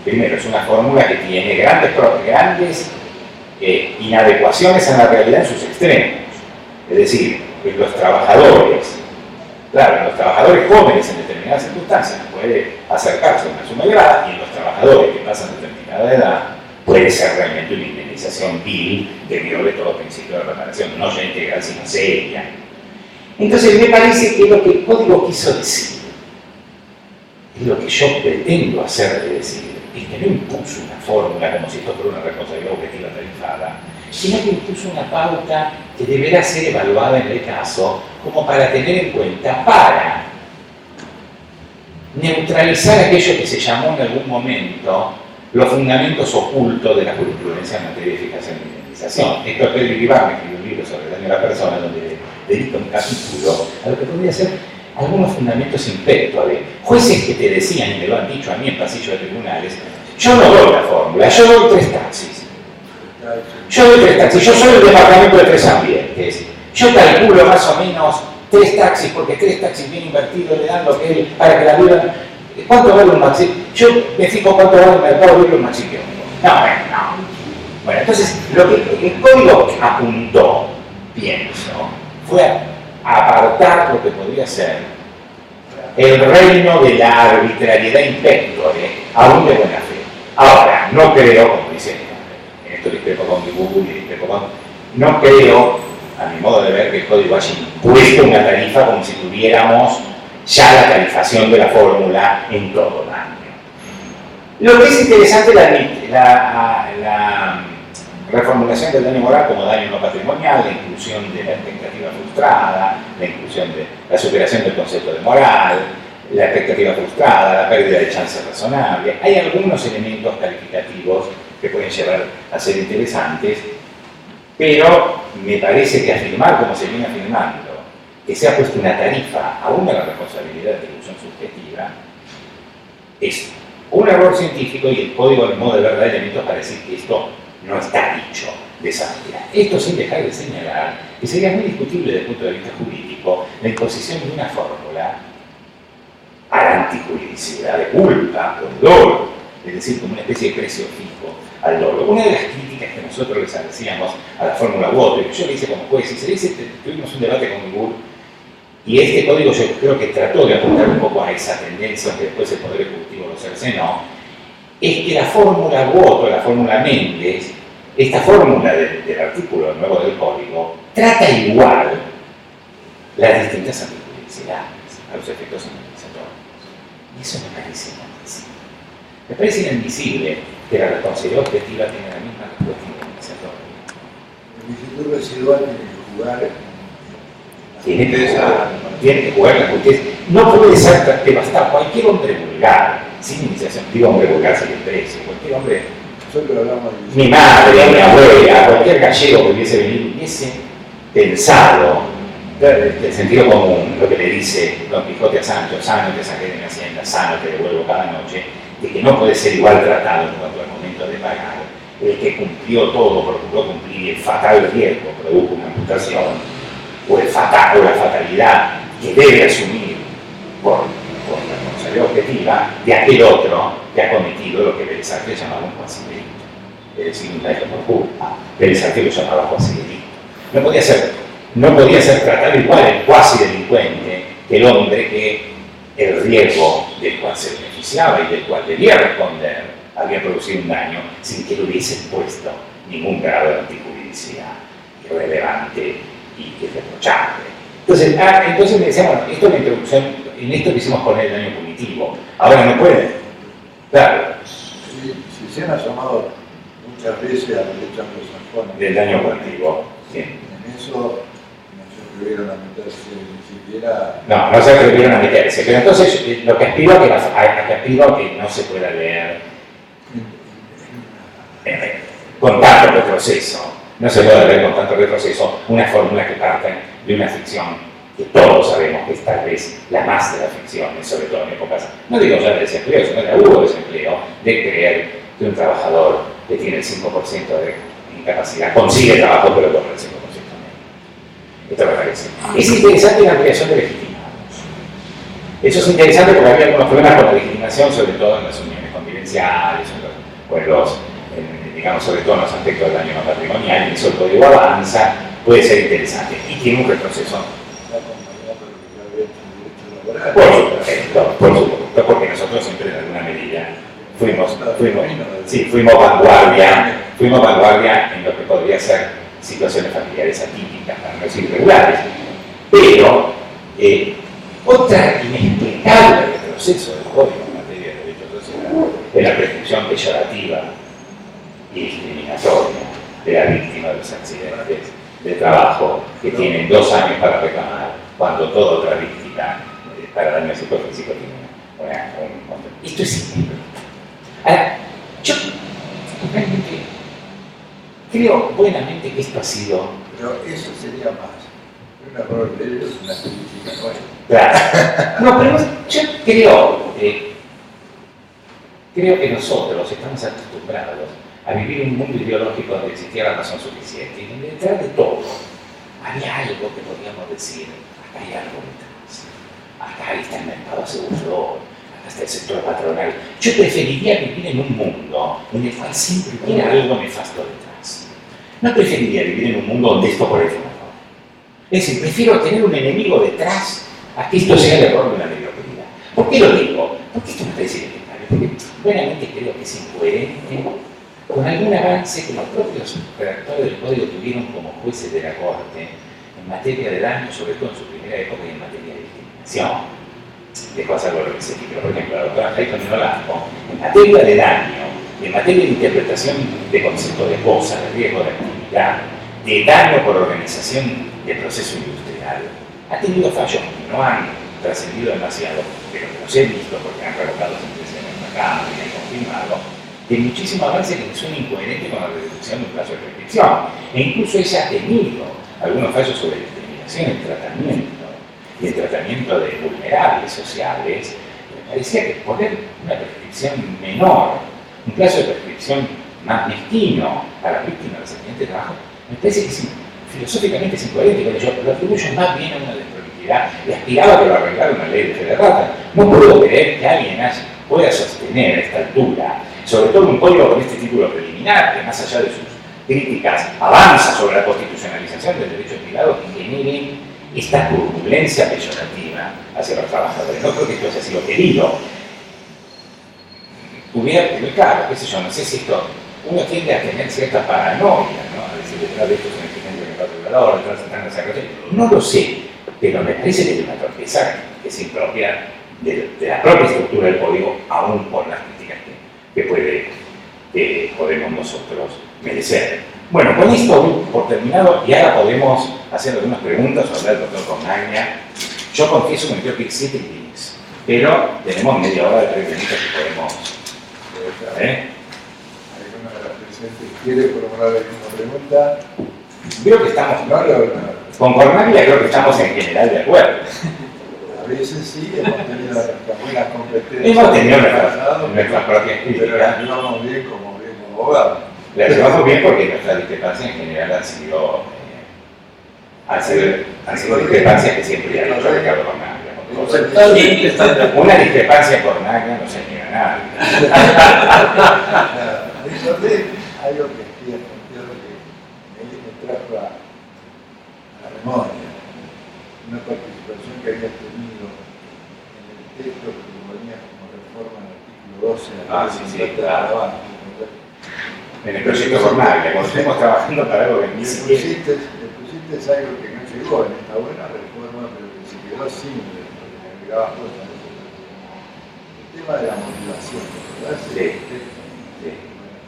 Primero, es una fórmula que tiene grandes inadecuaciones a la realidad en sus extremos. Es decir, que los trabajadores, claro, los trabajadores jóvenes en determinadas circunstancias puede acercarse a una suma elevada y en los trabajadores que pasan determinada edad puede ser realmente una indemnización vil que viole todo principio de reparación, no ya integral sino seria. Entonces me parece que lo que el código quiso decir es lo que yo pretendo hacer de decir, es que no impuso una fórmula como si esto fuera una responsabilidad objetiva tarifada, sino que impuso una pauta que deberá ser evaluada en el caso como para tener en cuenta, para neutralizar aquello que se llamó en algún momento los fundamentos ocultos de la jurisprudencia en materia de eficacia de indemnización. Esto es Pedro Iribarne, escribió un libro sobre el daño a la persona, donde dedica un capítulo a lo que podría ser algunos fundamentos impectuales. Jueces que te decían, y me lo han dicho a mí en pasillo de tribunales, yo no doy la fórmula, yo doy 3 taxis. Yo doy 3 taxis, yo soy el departamento de 3 ambientes. Yo calculo más o menos 3 taxis, porque 3 taxis bien invertidos le dan lo que él, para que la vida... ¿Cuánto vale un maxi? Yo me fijo cuánto vale el mercado libre un maxi kiosco. No, no. Bueno, entonces, lo que el código apuntó, pienso, fue a apartar lo que podría ser el reino de la arbitrariedad impectore, aún de buena fe. Ahora, no creo, como dice, en esto discrepo con Google y discrepo con... No creo, a mi modo de ver, que el código haya impuesto una tarifa como si tuviéramos ya la tarifación de la fórmula en todo el año. Lo que es interesante la reformulación del daño moral como daño no patrimonial, la inclusión de la expectativa frustrada, la inclusión de la superación del concepto de moral, la expectativa frustrada, la pérdida de chance razonable. Hay algunos elementos calificativos que pueden llevar a ser interesantes, pero me parece que afirmar, como se viene afirmando, que se ha puesto una tarifa a una responsabilidad de atribución subjetiva, es un error científico y el código del modo de verdad de elementos para decir que esto no está dicho de esa manera. Esto sin dejar de señalar que sería muy discutible desde el punto de vista jurídico la imposición de una fórmula a la antijuridicidad de culpa o de dolo, es decir, como una especie de precio fijo al dolo. Una de las críticas que nosotros les hacíamos a la fórmula Water, que yo le hice como juez, y se le dice, tuvimos un debate con Google, y este código yo creo que trató de apuntar un poco a esa tendencia que después el Poder Ejecutivo lo cercenó, es que la fórmula Water, la fórmula Méndez, esta fórmula del artículo nuevo del código, trata igual las distintas antijuridicidades a los efectos indemnizatorios. Y eso me parece inadmisible. Me parece inadmisible que la responsabilidad objetiva tenga la misma respuesta indemnizatoria. El instituto residual tiene que jugar. Tiene que jugar la justicia. No puede ser devastado. Cualquier hombre vulgar, sin iniciación, digo hombre vulgar sin precio, cualquier hombre, mi madre, mi abuela, cualquier gallego que hubiese venido, hubiese pensado el sentido común, lo que le dice Don Quijote a Sancho: sano te saqué de mi hacienda, sano te devuelvo cada noche, de que no puede ser igual tratado en cuanto al momento de pagar el que cumplió todo, procuró cumplir el fatal riesgo, produjo una amputación, o la fatalidad que debe asumir por la responsabilidad objetiva de aquel otro que ha cometido lo que Belisarte llamaba un cuasi delito, es decir, un daño por culpa. Belisarte lo llamaba cuasi delito. No podía ser tratado igual el cuasi delincuente que el hombre que el riesgo del cual se beneficiaba y del cual debía responder había producido un daño sin que le hubiese puesto ningún grado de antijuridicidad irrelevante y irreprochable. Entonces me decían, bueno, esto es la introducción, en esto quisimos poner el daño punitivo. Ahora no puede. Claro. Si se han asomado muchas veces a la derecha anglosajona del daño punitivo. Sí. En eso no se atrevieron a meterse ni siquiera. No se atrevieron a meterse. Pero entonces lo que aspiro a que no se pueda leer con tanto retroceso. No se puede leer con tanto retroceso una fórmula que parte de una ficción que todos sabemos que es tal vez la más de las ficciones, sobre todo en épocas, no digo ya de desempleo, sino de agudo desempleo, de creer que un trabajador que tiene el 5% de incapacidad consigue trabajo pero con el 5% menos. Esto me parece. Es interesante la ampliación de legitimados. Eso es interesante porque había algunos problemas con la legitimación, sobre todo en las uniones convivenciales o en los digamos, sobre todo en los aspectos del daño no patrimonial, y eso el código avanza, puede ser interesante y tiene un retroceso. Por supuesto, porque nosotros siempre en alguna medida fuimos vanguardia en lo que podría ser situaciones familiares atípicas, para no decir irregulares. Pero otra inexplicable retroceso del código en materia de derechos sociales es la prescripción peyorativa y discriminatoria de la víctima de los accidentes de trabajo, que tienen 2 años para reclamar, cuando toda otra víctima para daño psicofísico tiene un. Esto es increíble. Ahora, yo realmente creo buenamente que esto ha sido. Pero eso sería más un error de ellos, una política nueva. Claro. No, pero yo creo que nosotros estamos acostumbrados a vivir en un mundo ideológico donde existía la razón suficiente y donde detrás de todo había algo que podríamos decir, acá hay algo detrás, acá está el mercado asegurador, acá está el sector patronal. Yo preferiría vivir en un mundo en el cual siempre hubiera algo nefasto detrás. No preferiría vivir en un mundo donde esto por eso mejor. Es decir, prefiero tener un enemigo detrás a que esto sea el error de la mediocridad. ¿Por qué lo digo? Porque esto me parece elemental, porque buenamente creo que es incoherente con algún avance que los propios redactores del código tuvieron como jueces de la Corte en materia de daño, sobre todo en su primera época y en materia de discriminación. Dejo hacerlo lo que se dice, por ejemplo, la doctora Hayton Nolasco, en materia de daño, en materia de interpretación de conceptos de cosa, de riesgo de actividad, de daño por organización del proceso industrial, ha tenido fallos que no han trascendido demasiado, pero que los he visto porque han revocado sentencias en el mercado y han confirmado, de muchísimo avance que son incoherentes con la reducción de un plazo de prescripción. E incluso ella ha tenido algunos fallos sobre discriminación en tratamiento y el tratamiento de vulnerables sociales. Me parecía que poner una prescripción menor, un plazo de prescripción más mezquino a las víctimas de accidentes de trabajo, me parece que filosóficamente es incoherente con ello. Lo atribuyo más bien a una desprolijidad y aspiraba a que lo arreglara una ley de fe de rata. No puedo creer que alguien pueda sostener a esta altura, sobre todo un código con este título preliminar, que más allá de sus críticas avanza sobre la constitucionalización del derecho privado, que genere esta turbulencia peyorativa hacia los trabajadores. No creo que esto haya sido querido. Claro, qué sé yo, no sé si esto, uno tiende a tener cierta paranoia, ¿no? A decir, detrás de esto es una exigencia del controlador, detrás de esa cosa. No lo sé, pero me parece que es una torpeza que es impropia de la propia estructura del código, aún por las críticas que podemos nosotros merecer. Bueno, con esto doy por terminado y ahora podemos hacer algunas preguntas o hablar del doctor Cornaglia. Yo confieso que me quiero que 7 clics, pero tenemos media hora de preguntas que podemos. ¿Alguna de las presentes quiere formular alguna pregunta? Creo que estamos. No, con Cornaglia creo que estamos en general de acuerdo. A veces sí, hemos tenido nuestras buenas competencias. Hemos tenido nuestras propias pero críticas. las llevamos bien como abogados. Las llevamos bien porque nuestras discrepancias en general han sido discrepancias que siempre ha dicho Ricardo Cornaglia. Conceptualmente están de acuerdo. Una discrepancia Cornaglia no se niega a nadie. Recordé algo que estoy apuntando que me trajo a la memoria. Una participación que había tenido en el texto que proponía como reforma en el artículo 12 de la ley de trabajo. En el proyecto Cornaglia, cuando estemos trabajando para algo que ni siquiera. Le pusiste algo que no llegó en esta buena reforma, pero que se quedó simple, porque le agregaba cosas. El tema de la motivación, ¿verdad? Sí.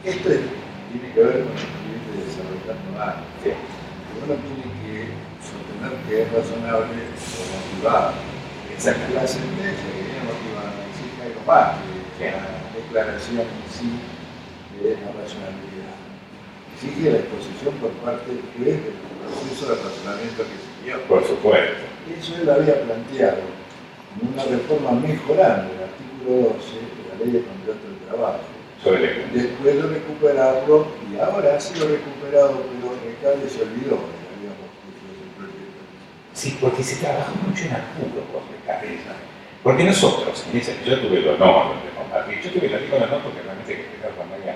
Esto tiene que ver con lo que estuviste desarrollando antes. Sí. Uno tiene que sostener que es razonable o motivado. Exacto. La sentencia que viene motivada exige algo más que la declaración en sí de la racionalidad. Exige la exposición por parte del juez del proceso de razonamiento que siguió. Por supuesto. Eso él había planteado en una reforma mejorando el artículo 12 de la Ley de Contrato del Trabajo. Después de recuperarlo, y ahora ha sido recuperado, pero Recalde se olvidó de que habíamos puesto ese proyecto. Sí, porque se trabajó mucho en apuro con Recalde. Porque nosotros, yo tuve el honor de compartir, yo tuve el honor porque realmente Ricardo Cornaglia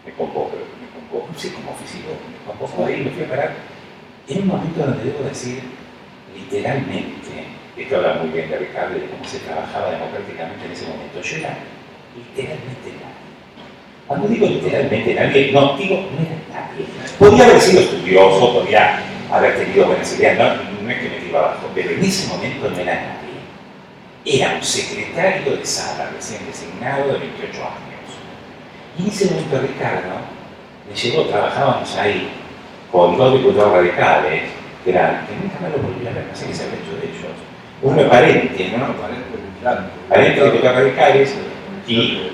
me convocó, no sé cómo físico, me convocó ahí, me fui a parar en un momento donde debo decir, literalmente, esto habla muy bien de Recalde, de cómo se trabajaba democráticamente en ese momento, yo era literalmente nadie. Cuando digo literalmente nadie, no era nadie. Podía haber sido estudioso, podía haber tenido buenas ideas, no es que me iba abajo, pero en ese momento no era nadie. Era un secretario de sala recién designado de 28 años. Y en ese momento Ricardo me llegó, trabajábamos ahí con 2 diputados radicales, que nunca me lo volví a ver, no sé qué se había hecho de ellos. Uno parente, ¿no? Parente de diputados radicales y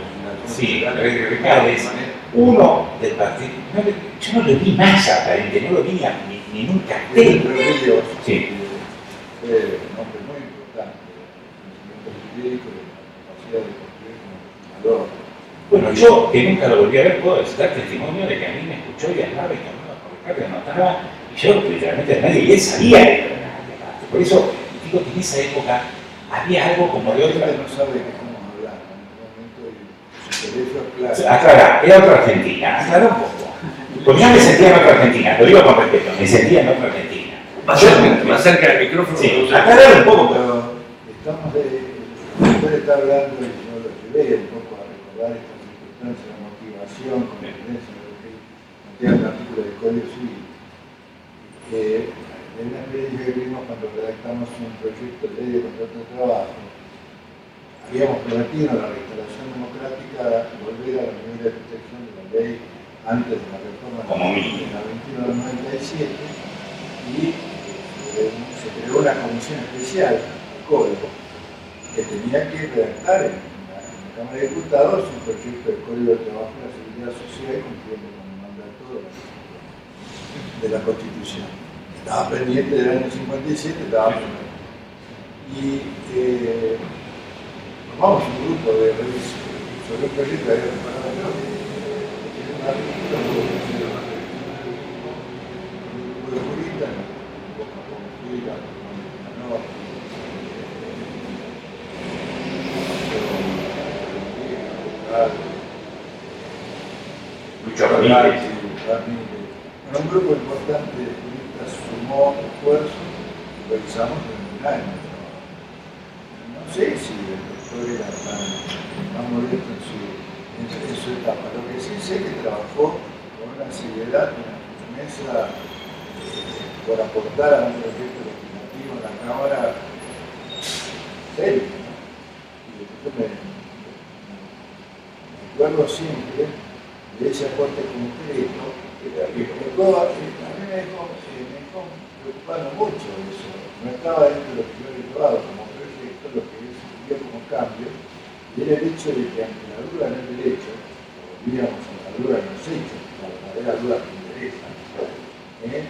sí, radicales. Uno del partido. Yo no lo vi más aparente, no lo vi ni nunca. Sí. Sí. Fue un hombre muy importante. jurídico y la capacidad de construir un valor. Bueno, yo, que nunca lo volví a ver, puedo dar testimonio de que a mí me escuchó y hablaba y tomaba por el cargo y anotaba, y yo literalmente a nadie le sabía que era una. Por eso digo que en esa época había algo como de otra. No sabe de cómo hablar, en el momento y su teléfono, claro. Aclara, era otra Argentina, aclara un poco. Porque yo me sentía en otra Argentina, lo digo con respeto, me sentía en otra Argentina. Más cerca del micrófono. Sí, aclarar un poco, pero. Pero estamos después de estar hablando y yo lo llevé un poco a recordar estas circunstancias, la motivación, con la evidencia de lo que plantea el artículo del Código Civil. En una experiencia que vimos cuando redactamos un proyecto de ley de contrato de trabajo, habíamos prometido en la restauración democrática volver a los niveles de protección de la ley antes de la reforma de la 21 del 97 y se creó una comisión especial al Código que tenía que redactar en la Cámara de Diputados un proyecto de Código de Trabajo de la Seguridad Social cumpliendo con el mandato de la Constitución. Estaba pendiente del año 57, estaba pendiente. Y formamos un grupo de revisión sobre un proyecto de reparado que tiene una artículo de jurista, boca por fila, no. Lucho Ramírez. Un grupo importante de juristas sumó esfuerzo y realizamos en un año. No sé si el doctor era tan molesto en su etapa. Lo que sí sé que trabajó con una seriedad, una firmeza por aportar a un proyecto legislativo en la Cámara serio, ¿no? Y después me acuerdo siempre de ese aporte concreto que a mí me dejó preocupando mucho eso. No estaba dentro de lo que yo había llevado como proyecto, lo que surgió como cambio, y era el hecho de que ante la duda en el derecho, volvíamos a la duda en los hechos, la verdadera duda que interesa, el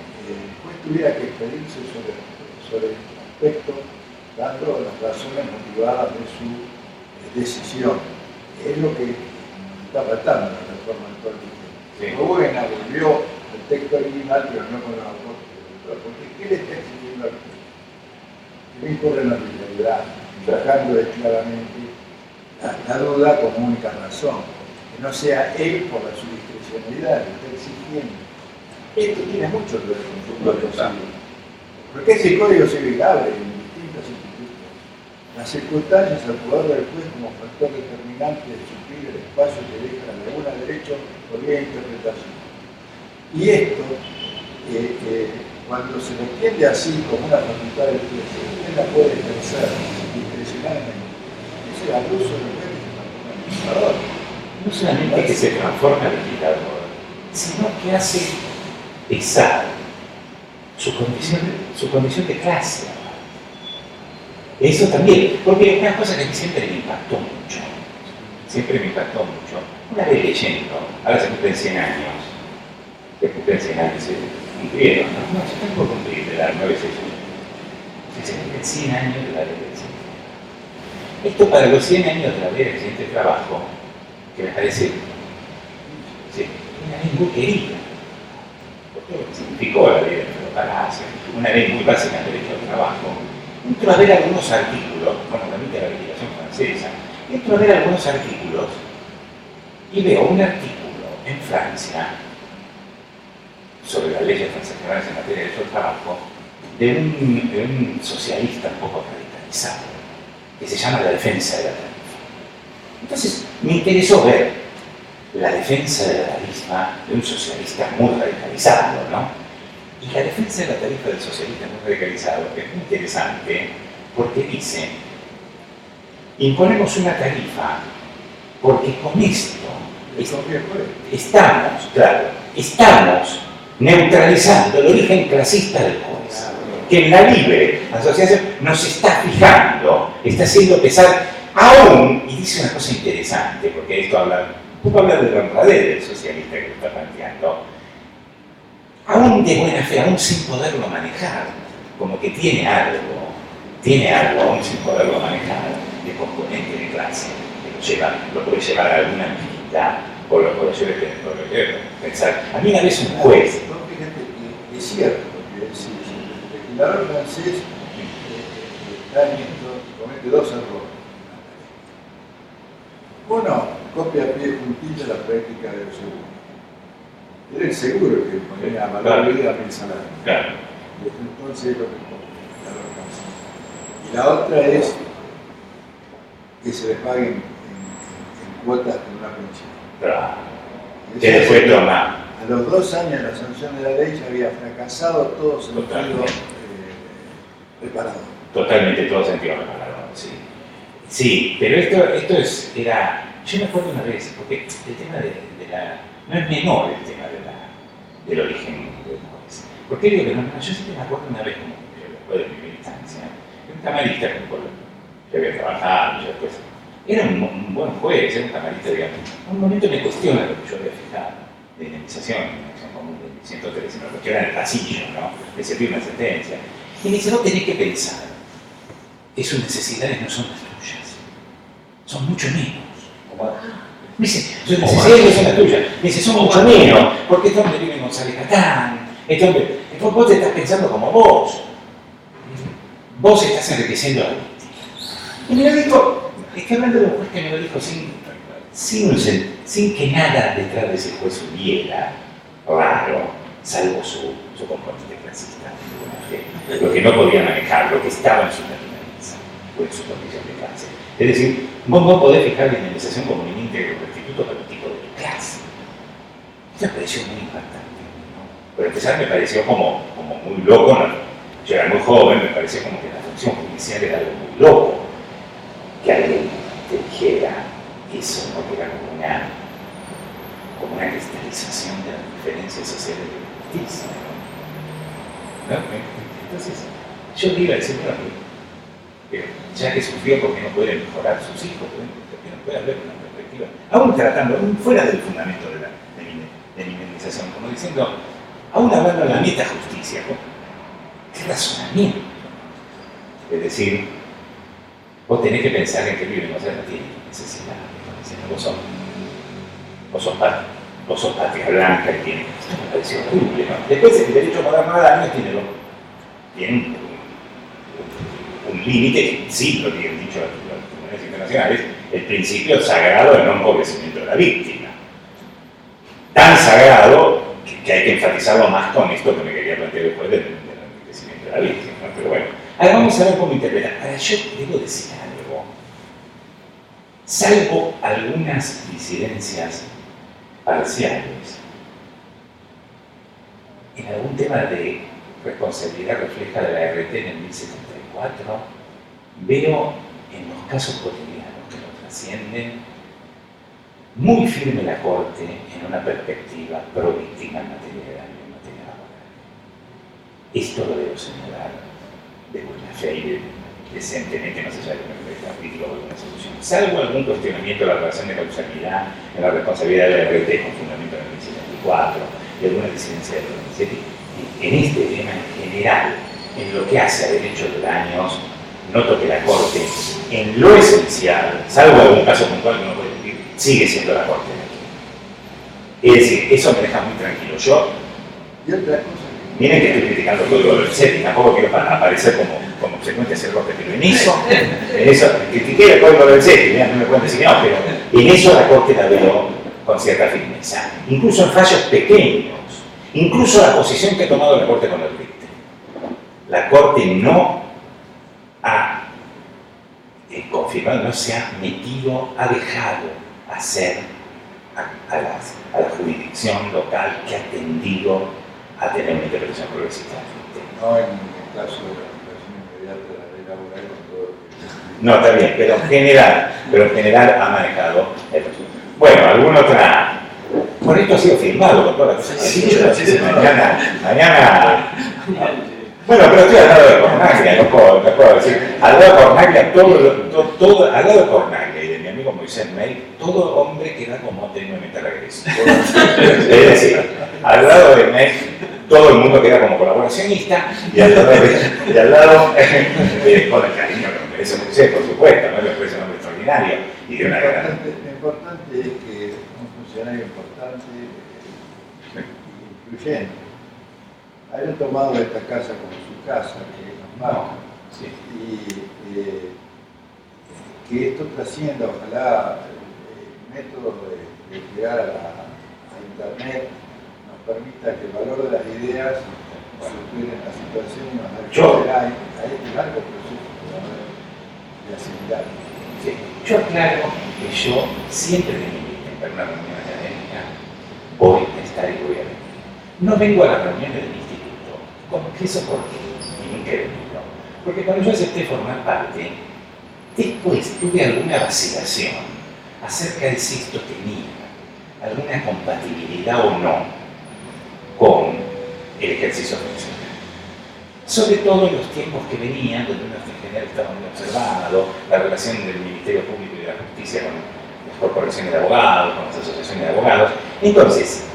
juez tuviera que expedirse sobre el aspecto, dando las razones motivadas de su decisión. Es lo que está faltando en la reforma actual. Sí. Buena, volvió al texto original, pero no con los aportes del autor. Porque ¿qué le está exigiendo al juez? Que no incurre en la arbitrariedad, dejando claramente la duda como única razón. Que no sea él por su discrecionalidad, le está exigiendo. Esto tiene mucho que ver con su código civil. Porque ese código civil abre en distintas circunstancias. Las circunstancias al poder del juez como factor determinante de suplir el espacio que deja la laguna de derecho por vía de interpretación. Y esto, cuando se lo entiende así como una facultad del juez, usted la puede ejercer discrecionalmente. Es el abuso del juez que se transforma en legislador. No solamente que se transforma en legislador, sino que hace pesar su condición de clase. Eso también, porque una cosa que a mí siempre me impactó mucho, una vez leyendo, ahora se cumplen 100 años, se cumplieron, no, se están por cumplir de la 961, se cumplen 100 años de la ley del accidente. Esto para los 100 años de la ley del accidente de trabajo, que me parece una ley muy querida, por todo lo que significó la ley del ferrocarril, una ley muy básica en derecho al trabajo. Entro a ver algunos artículos, bueno, remite a la legislación francesa, entro a ver algunos artículos y veo un artículo en Francia sobre las leyes transnacionales en materia de derecho al trabajo de un socialista un poco radicalizado, que se llama la defensa de la tarifa. Entonces, me interesó ver la defensa de la tarifa de un socialista muy radicalizado, ¿no? Y la defensa de la tarifa del socialista muy radicalizado es muy interesante porque dice: imponemos una tarifa porque con esto estamos neutralizando el origen clasista del juez, que en la libre asociación nos está fijando, está haciendo pesar aún, y dice una cosa interesante, porque esto habla de la honradez del socialista que lo está planteando, aún de buena fe, aún sin poderlo manejar, como que tiene algo, aún sin poderlo manejar, de clase, lo puede llevar a alguna actividad, o lo puede pensar. A mí una vez un juez... No, fíjate que es cierto, porque el legislador francés comete dos errores. Uno, copia a pie juntillas la práctica del seguro. Era el seguro que ponía a valor vida a mil salarios. Claro. Entonces lo que y la otra es que se les paguen en cuotas de una pensión. Claro. Que después toma. A los 2 años de la sanción de la ley ya había fracasado todo sentido reparador. Totalmente todo sentido reparador, sí. Sí, pero esto era... Yo me acuerdo una vez, porque el tema no es menor el tema del origen del juez. ¿Por qué digo que no? Yo sí que me acuerdo una vez, como después de mi militancia, un camarista con el que había trabajado y después. Era un buen juez, era un camarista, digamos. En un momento me cuestiona lo que yo había fijado de indemnización, indemnización común de 113, me lo cuestiona en el pasillo, ¿no? Le serví una sentencia. Y me dice, no tenés que pensar que sus necesidades no son las tuyas, son mucho menos. Me dice, sus necesidades no son las tuyas. Me dice, son mucho menos, porque este hombre vive en González Catán, este hombre, vos te estás pensando como vos. Vos estás enriqueciendo a la víctima. Y me lo dijo, estoy hablando de un juez que me lo dijo sin que nada detrás de ese juez hubiera raro, salvo su componente clasista, lo que no podía manejar, lo que estaba en su naturaleza o en su condición de clase. Es decir, vos no podés fijar la indemnización como un íntegro restituto para un tipo de tu clase. Esto me pareció muy impactante, ¿no? Pero empezar me pareció como muy loco, ¿no? Yo era muy joven, me pareció como que la función judicial era algo muy loco. Que alguien te dijera eso, ¿no? Que era como una cristalización de las diferencias sociales de la justicia, ¿no? Entonces, yo le iba a decir, bueno, que ya que sufrió, ¿por qué no puede mejorar sus hijos? ¿Por qué no puede haber una perspectiva? Aún tratando, aún fuera del fundamento de la indemnización, como diciendo, aún hablando de la meta justicia, ¿no? ¿Qué razonamiento? Es decir, vos tenés que pensar en que viven, o sea, no tienen necesidad. Vos sos patria blanca y tiene. Esto me pareció horrible, ¿no? Después el derecho moderno de daños tiene un límite, sí, lo tienen dicho los tribunales internacionales, el principio sagrado del no empobrecimiento de la víctima. Tan sagrado que hay que enfatizarlo más con esto que me quería plantear después del enriquecimiento de la víctima, ¿no? Pero bueno, ahora vamos a ver cómo interpretar. Ahora, yo debo decir algo. Salvo algunas disidencias parciales, en algún tema de responsabilidad refleja de la RT en el 1074, veo en los casos cotidianos que lo trascienden muy firme la Corte en una perspectiva pro-víctima en materia de daño y en materia laboral. Esto lo debo señalar de buena fe y decentemente, más allá de un capítulo o de una solución. Salvo algún cuestionamiento de la relación de causalidad en la responsabilidad de la RT con fundamento en el 1074 y alguna disidencia del 2017, en este tema en general, en lo que hace a derechos de daños, noto que la Corte, en lo esencial, salvo algún caso puntual que uno puede decir, sigue siendo la Corte de aquí. Es decir, eso me deja muy tranquilo. Yo, y otra cosa, miren que estoy criticando el código del CETI, tampoco quiero aparecer como obsecuente hacer Corte, pero en eso, critiqué el código del CETI, no me pueden decir que no, pero en eso la Corte la veo con cierta firmeza. Incluso en fallos pequeños, incluso la posición que ha tomado la Corte con el RIT. La Corte no ha confirmado, no se ha metido, ha dejado hacer a la jurisdicción local que ha tendido a tener una interpretación progresista. no en el caso de la aplicación inmediata de la ley laboral con todo lo que... No, está bien, pero en general ha manejado el proceso. Bueno, alguna otra... Por esto ha sido firmado con todas las cosas que ha dicho. Mañana... Bueno, pero estoy al lado de Cornaglia, no puedo decir. Al lado de Cornaglia, al lado de Cornaglia y de mi amigo Moisés May, todo hombre queda como tenuemente agresivo. Es decir, al lado de May, todo el mundo queda como colaboracionista y al lado con el cariño que me merece Moisés, por supuesto, no me parece un hombre extraordinario. extraordinario y de una gran... Lo importante es que un funcionario importante y influyente hayan tomado esta casa como su casa, que nos marca, Sí. y que esto trascienda, ojalá el método de llegar a Internet nos permita que el valor de las ideas supere la situación y nos ayude a este largo proceso de asimilar. Sí. Yo aclaro que yo siempre que me inviten para una reunión académica voy a estar y voy a venir. No vengo a las reuniones del instituto, como que eso porque nunca he venido. Porque cuando yo acepté formar parte, después tuve alguna vacilación acerca de si esto tenía alguna compatibilidad o no con el ejercicio funcional. Sobre todo en los tiempos que venían, donde uno en general estaba muy observado, la relación del Ministerio Público y de la Justicia con las corporaciones de abogados, con las asociaciones de abogados. Entonces,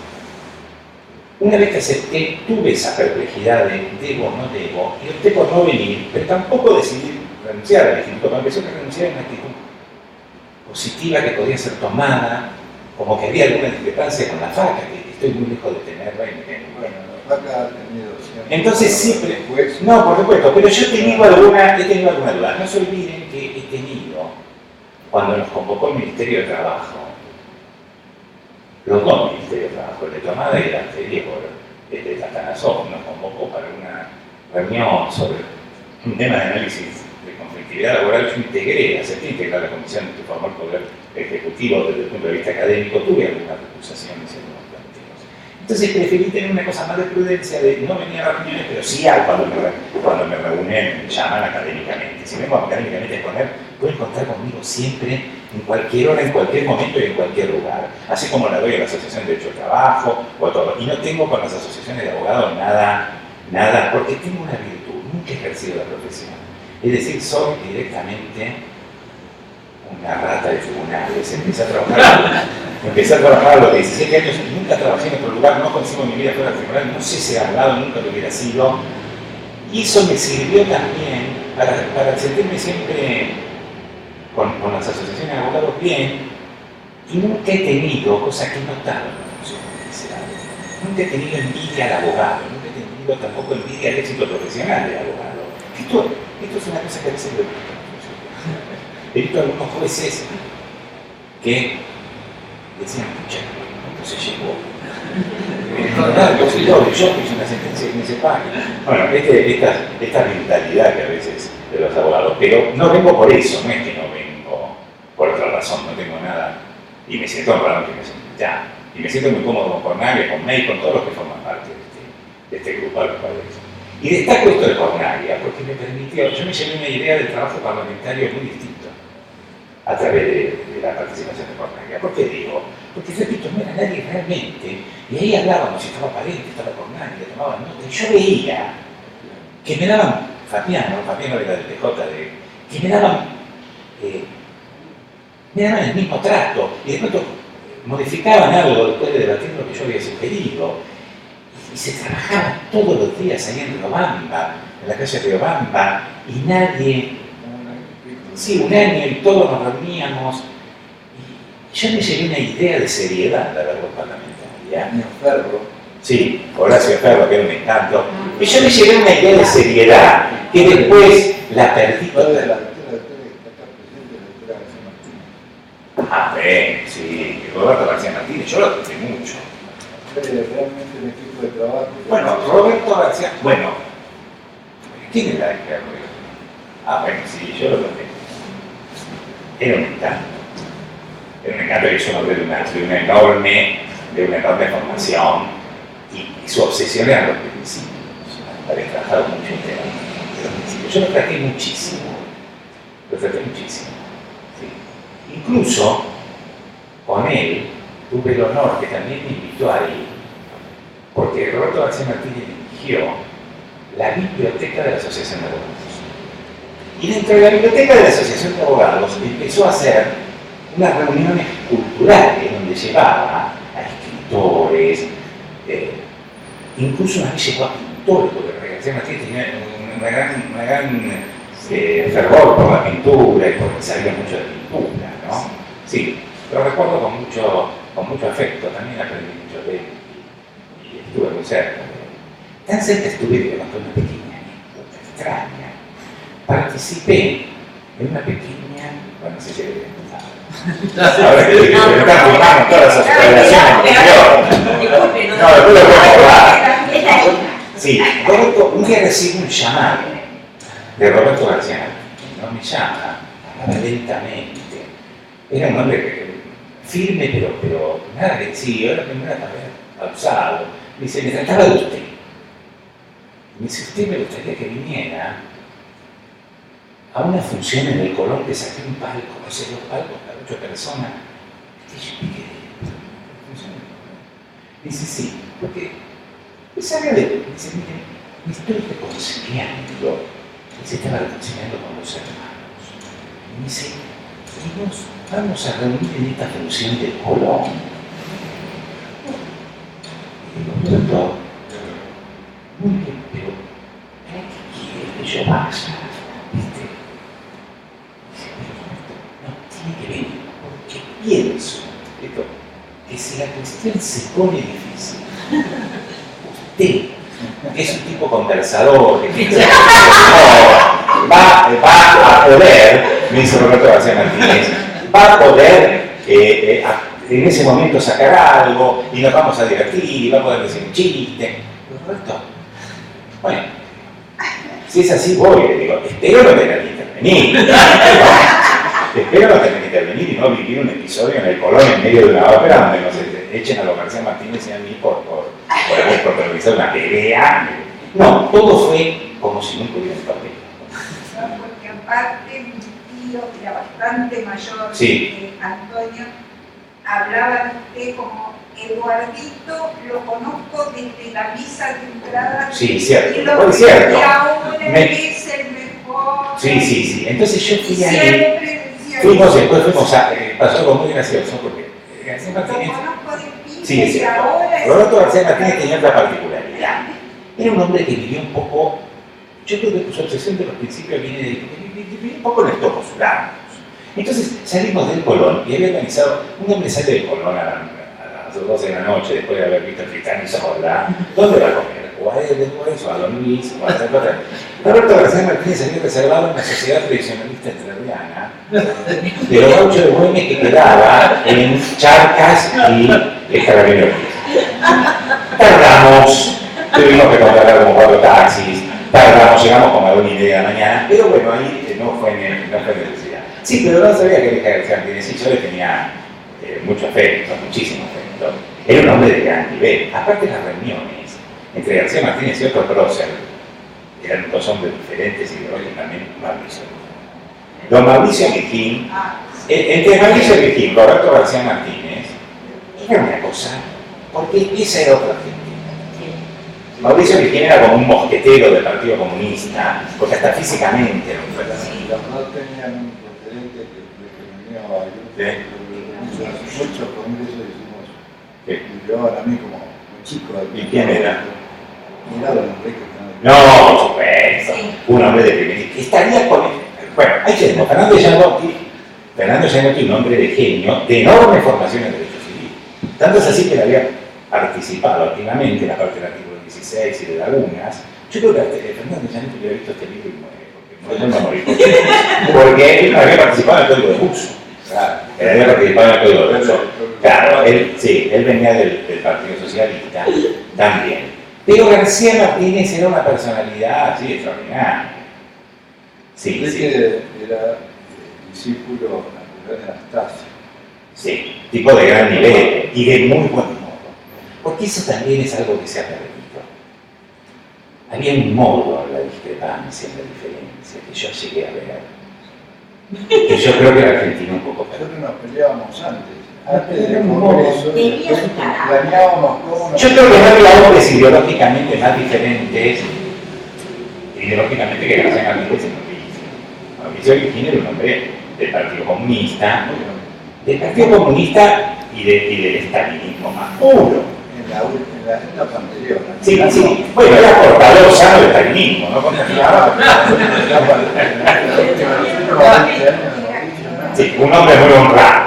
una vez que acepté, tuve esa perplejidad de debo o no debo, y opté por no venir, pero tampoco decidí renunciar al instituto. Cuando empecé a renunciar en una actitud positiva que podía ser tomada, como que había alguna discrepancia con la faca, que estoy muy lejos de tenerla. Bueno, la faca ha tenido siempre. Entonces siempre, Después, no, por supuesto, pero yo he tenido alguna duda. No se olviden que he tenido, cuando nos convocó el Ministerio de Trabajo, los dos Ministerios de Trabajo, el de Tomada y el anterior, el de Catanazov, nos convocó para una reunión sobre un tema de análisis de conflictividad laboral. Yo integré, acepté integrar la comisión que formó el Poder Ejecutivo desde el punto de vista académico, tuve algunas recusaciones y algunos planteos. Entonces preferí tener una cosa más de prudencia, de no venir a las reuniones, pero sí cuando me reúnen, me llaman académicamente. Si vengo académicamente a exponer, pueden contar conmigo siempre, en cualquier hora, en cualquier momento y en cualquier lugar. Así como la doy a la Asociación de Derecho al Trabajo o a todo. Y no tengo con las asociaciones de abogados nada, porque tengo una virtud, nunca he ejercido la profesión. Es decir, soy directamente una rata de tribunales. Empecé a trabajar a los 17 años y nunca trabajé en otro lugar, no consigo mi vida fuera del tribunal, no sé si abogado nunca lo hubiera sido. Y eso me sirvió también para sentirme siempre con las asociaciones de abogados bien, y nunca he tenido, cosa que he notado en la función judicial, nunca he tenido envidia al abogado, nunca he tenido tampoco envidia al éxito profesional del abogado. Esto es una cosa que a veces lo he visto en la función judicial. He visto a algunos jueces que decían, pucha, ¿cómo se llegó? Yo puse una sentencia que me separa. Bueno, esta mentalidad que a veces de los abogados, pero no vengo por eso, no es que no vengo por otra razón, no tengo nada, y me siento honrado que me siento ya, y me siento muy cómodo con Cornaglia, con May, con todos los que forman parte de este grupo al cual es. Y destaco esto de Cornaglia, porque me permitió, yo me llevé una idea del trabajo parlamentario muy distinto a través de la participación de Cornaglia. ¿Por qué digo? Porque repito, no era nadie realmente, y ahí hablábamos, si estaba Parente, estaba Cornaglia, tomaban nota, y yo veía que me daban, Fabiano era del PJ, que me daban el mismo trato, y de pronto modificaban algo después de debatir lo que yo había sugerido, y se trabajaban todos los días ahí en Riobamba, en la calle Riobamba, y nadie, sí, un año, y todos nos reuníamos, y yo me llevé una idea de seriedad de la labor parlamentaria. Ferro. Sí, Horacio Ferro, que era un encanto, y yo me llevé una idea de seriedad, que después la perdí toda. Sí, Roberto García Martínez, yo lo tuve mucho. Realmente un equipo de trabajo. Bueno, Roberto García, ¿quién era el que bueno, sí, yo lo tomé. Era un encanto. Era un encanto que yo no de una enorme formación, y su obsesión eran los principios. Había trabajado mucho en los principios. Yo lo traté muchísimo. Sí. Incluso con él tuve el honor que también me invitó a ir, porque Roberto García Martínez dirigió la biblioteca de la Asociación de Abogados. Y dentro de la biblioteca de la Asociación de Abogados empezó a hacer unas reuniones culturales donde llevaba a escritores, incluso una vez llegó a pintores, porque García Martínez tenía una gran fervor por la pintura y porque sabía mucho de pintura. Sí, lo recuerdo con mucho afecto, también aprendí mucho de él y estuve muy cerca. Tan cerca estuve que contó una pequeña anécdota extraña. Participé en una pequeña, bueno, no sé si le voy a contar. Ahora que están filmando todas esas operaciones anteriores. No, después lo voy a contar. Sí, Roberto, un día recibo un llamado de Roberto García Martínez, ¿no? Me llama, hablaba lentamente. Era un hombre firme, pero nada que sí, yo era la primera también pausado. Me dice, me trataba de usted. Me dice, usted me gustaría que viniera a una función en el Colón que saqué un palco, no sé, 2 palcos para 8 personas. Y yo me quedé, ¿función en el Colón? Dice, sí, porque esa área de, dice, mire, me estoy reconciliando. Se estaba reconciliando con los hermanos. Y me dice, vamos a reunir en esta función del Colón. Y digo, doctor, muy bien, pero ¿para qué quiere que yo vaya? ¿Viste? Dice, no, tiene que venir, porque pienso, ¿viste? Que si la cuestión se pone difícil, usted, que es un tipo conversador, que va a poder, me dice Roberto García Martínez, va a poder en ese momento sacar algo y nos vamos a divertir y va a poder decir un chiste. Roberto, bueno, si es así voy, le digo, espero no tener que intervenir. ¿No? Espero no tener que intervenir y no vivir un episodio en el Colón en medio de una ópera donde nos echen a los García Martínez y a mí por haber protagonizado una pelea. No, todo fue como si nunca hubiera estado bien. Porque aparte mi tío, que era bastante mayor sí. que Antonio, hablaba de usted como Eduardito, lo conozco desde la misa de entrada. Sí, cierto, y lo muy cierto. Y ahora es el mejor. Sí. Entonces yo fui ahí. Siempre Fuimos a. Pasó algo muy gracioso porque García Martínez. Sí, es cierto. Roberto García Martínez tenía otra particularidad. Era un hombre que vivía un poco. Yo creo que su obsesión de los principios viene un poco en estos postulados. Entonces salimos del Colón y había organizado. Un hombre sale del Colón a las 12 de la noche después de haber visto el Titán y Sola. ¿Dónde va a comer? O a él después, o a Don Luis, o a San Patricio. Roberto García Martínez había reservado en la sociedad tradicionalista entrerriana de los gauchos de Güemes que quedaba en Charcas y el Carabinero. Tardamos, tuvimos que contratar como 4 taxis, llegamos como a 1:30 de la mañana, pero bueno, ahí no fue necesidad. Sí, pero no sabía que era García Martínez, y yo le tenía mucho afecto, muchísimo afecto. Era un hombre de gran nivel. Aparte de las reuniones entre García Martínez y otro prócer, eran 2 hombres diferentes ideológicamente, Mauricio. Don Mauricio Lejín, entre Mauricio Lejín y Roberto García Martínez, era una cosa, porque esa era otra Argentina. Mauricio Lejín era como un mosquetero del Partido Comunista, porque hasta físicamente era un Sí, los dos tenían un referente que venía a hace 8 congresos hicimos, y llevaban a mí como un chico. ¿Y quién era? Era Don Enrique. No, por supuesto, un hombre de primer. Estaría con él. Bueno, ahí tenemos Fernando Gianotti, un hombre de genio, de enorme formación en Derecho Civil. Tanto es así que él había participado activamente en la parte del artículo 16 y de Lagunas. Yo creo que Fernando Gianotti hubiera visto este libro y muere, porque no morir. Porque él había participado en el Código de Uso. Claro, él había participado en el Código de Uso. Claro, él venía del Partido Socialista también. Pero García Martínez era una personalidad así extraordinaria. Sí. Era discípulo natural de Anastasio. Sí, tipo de gran nivel y de muy buen modo. Porque eso también es algo que se ha perdido. Había un modo en la discrepancia, en la diferencia, que yo llegué a ver. Que yo creo que la Argentina un poco perdió. Nosotros nos peleábamos antes del Congreso. Planeábamos cómo nos... Yo creo que no había hombres ideológicamente más diferentes, ideológicamente, que García Martínez y Mauricio Lejín era un hombre del Partido Comunista, y del estalinismo más puro. En la etapa anterior. Sí. Bueno, era portador sano del estalinismo, ¿no? Sí, un hombre muy honrado.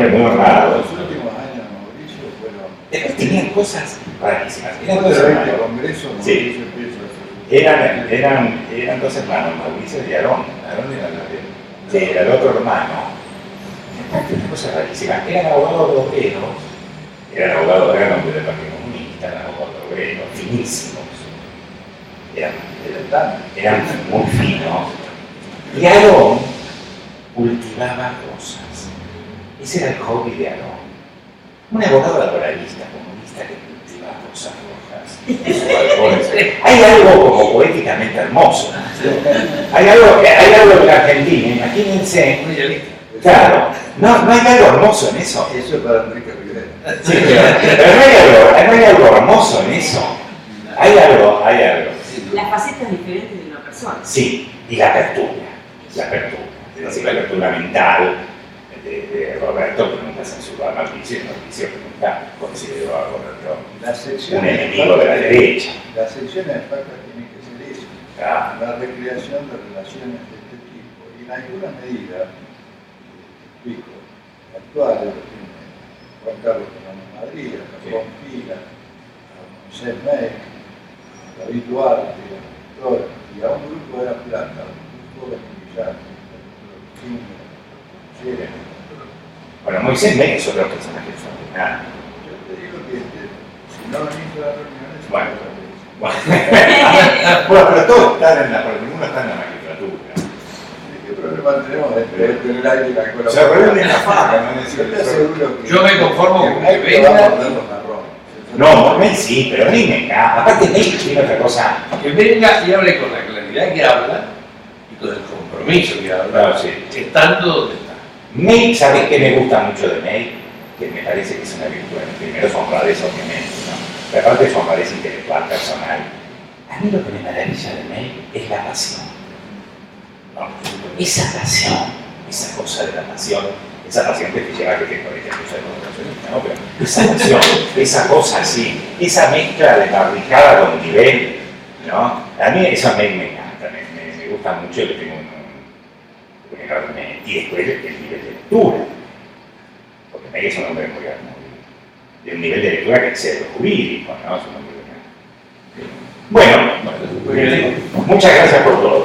hombre muy honrado. Los últimos años de Mauricio fueron... Tenían cosas rarísimas. Eran Después dos de 20 hermanos. congresos, Sí. Mauricio empieza a hacer... Eran dos hermanos, Mauricio y Aarón. Aarón era sí, era el otro hermano. Una cosa rarísima. Eran abogados obreros. Eran abogados del Partido Comunista, eran abogados obreros, finísimos. Eran muy finos. Y Aarón cultivaba rosas. Ese era el hobby de Aarón. Un abogado laboralista, comunista que cultiva rosas rojas en sus balcones. Hay algo como poéticamente hermoso. Hay algo en la Argentina, imagínense. Muy realista. Claro, no hay algo hermoso en eso. Eso es para Enrique Rivera. Sí, pero no hay algo hermoso en eso. Hay algo. Las facetas diferentes de una persona. Sí, y la apertura. Es decir, la apertura mental de Roberto, que nunca censuró a Mauricio, y Mauricio que nunca consideró a Roberto un enemigo de la derecha. Las secciones de FACA tienen que ser eso, Claro. la recreación de relaciones de este tipo. Y en alguna medida, explico, actuales, lo tiene Juan Carlos Fernández Madrid, a Juan Fila, a Moisés May, a David Duarte, a Víctor, y a un grupo de La Plata, un joven brillante, Bueno, Moisés May es otro personaje extraordinario. yo te digo que si no venís a las reuniones, Bueno. Bueno, pero todos están en ninguno está en la magistratura. ¿qué problema tenemos de tener el aire y la cola? Se reúnen en la faca, ¿no? Yo te aseguro que... Yo me conformo con que May te venga. va a morder los marrones. No, May sí, pero May me encanta. Aparte, May tiene otra cosa. Que venga y hable con la claridad que habla y con el compromiso que habla, Claro, sí. estando donde está. May, ¿sabes qué me gusta mucho de May? Que me parece que es una virtud. Primero su honradez, obviamente, ¿no? Pero aparte su honradez intelectual, personal. A mí lo que me maravilla de May es la pasión. ¿No? Esa pasión, esa cosa de la pasión, esa pasión que te lleva a que te conectes con ¿no? Pero esa pasión, esa cosa así, esa mezcla de barricada con nivel, ¿no? A mí eso me encanta, me gusta mucho y le tengo un enorme. Y después el nivel de lectura, porque May es un hombre muy de un nivel de lectura que excede lo jurídico, ¿no? Es un hombre bueno, muchas gracias por todo.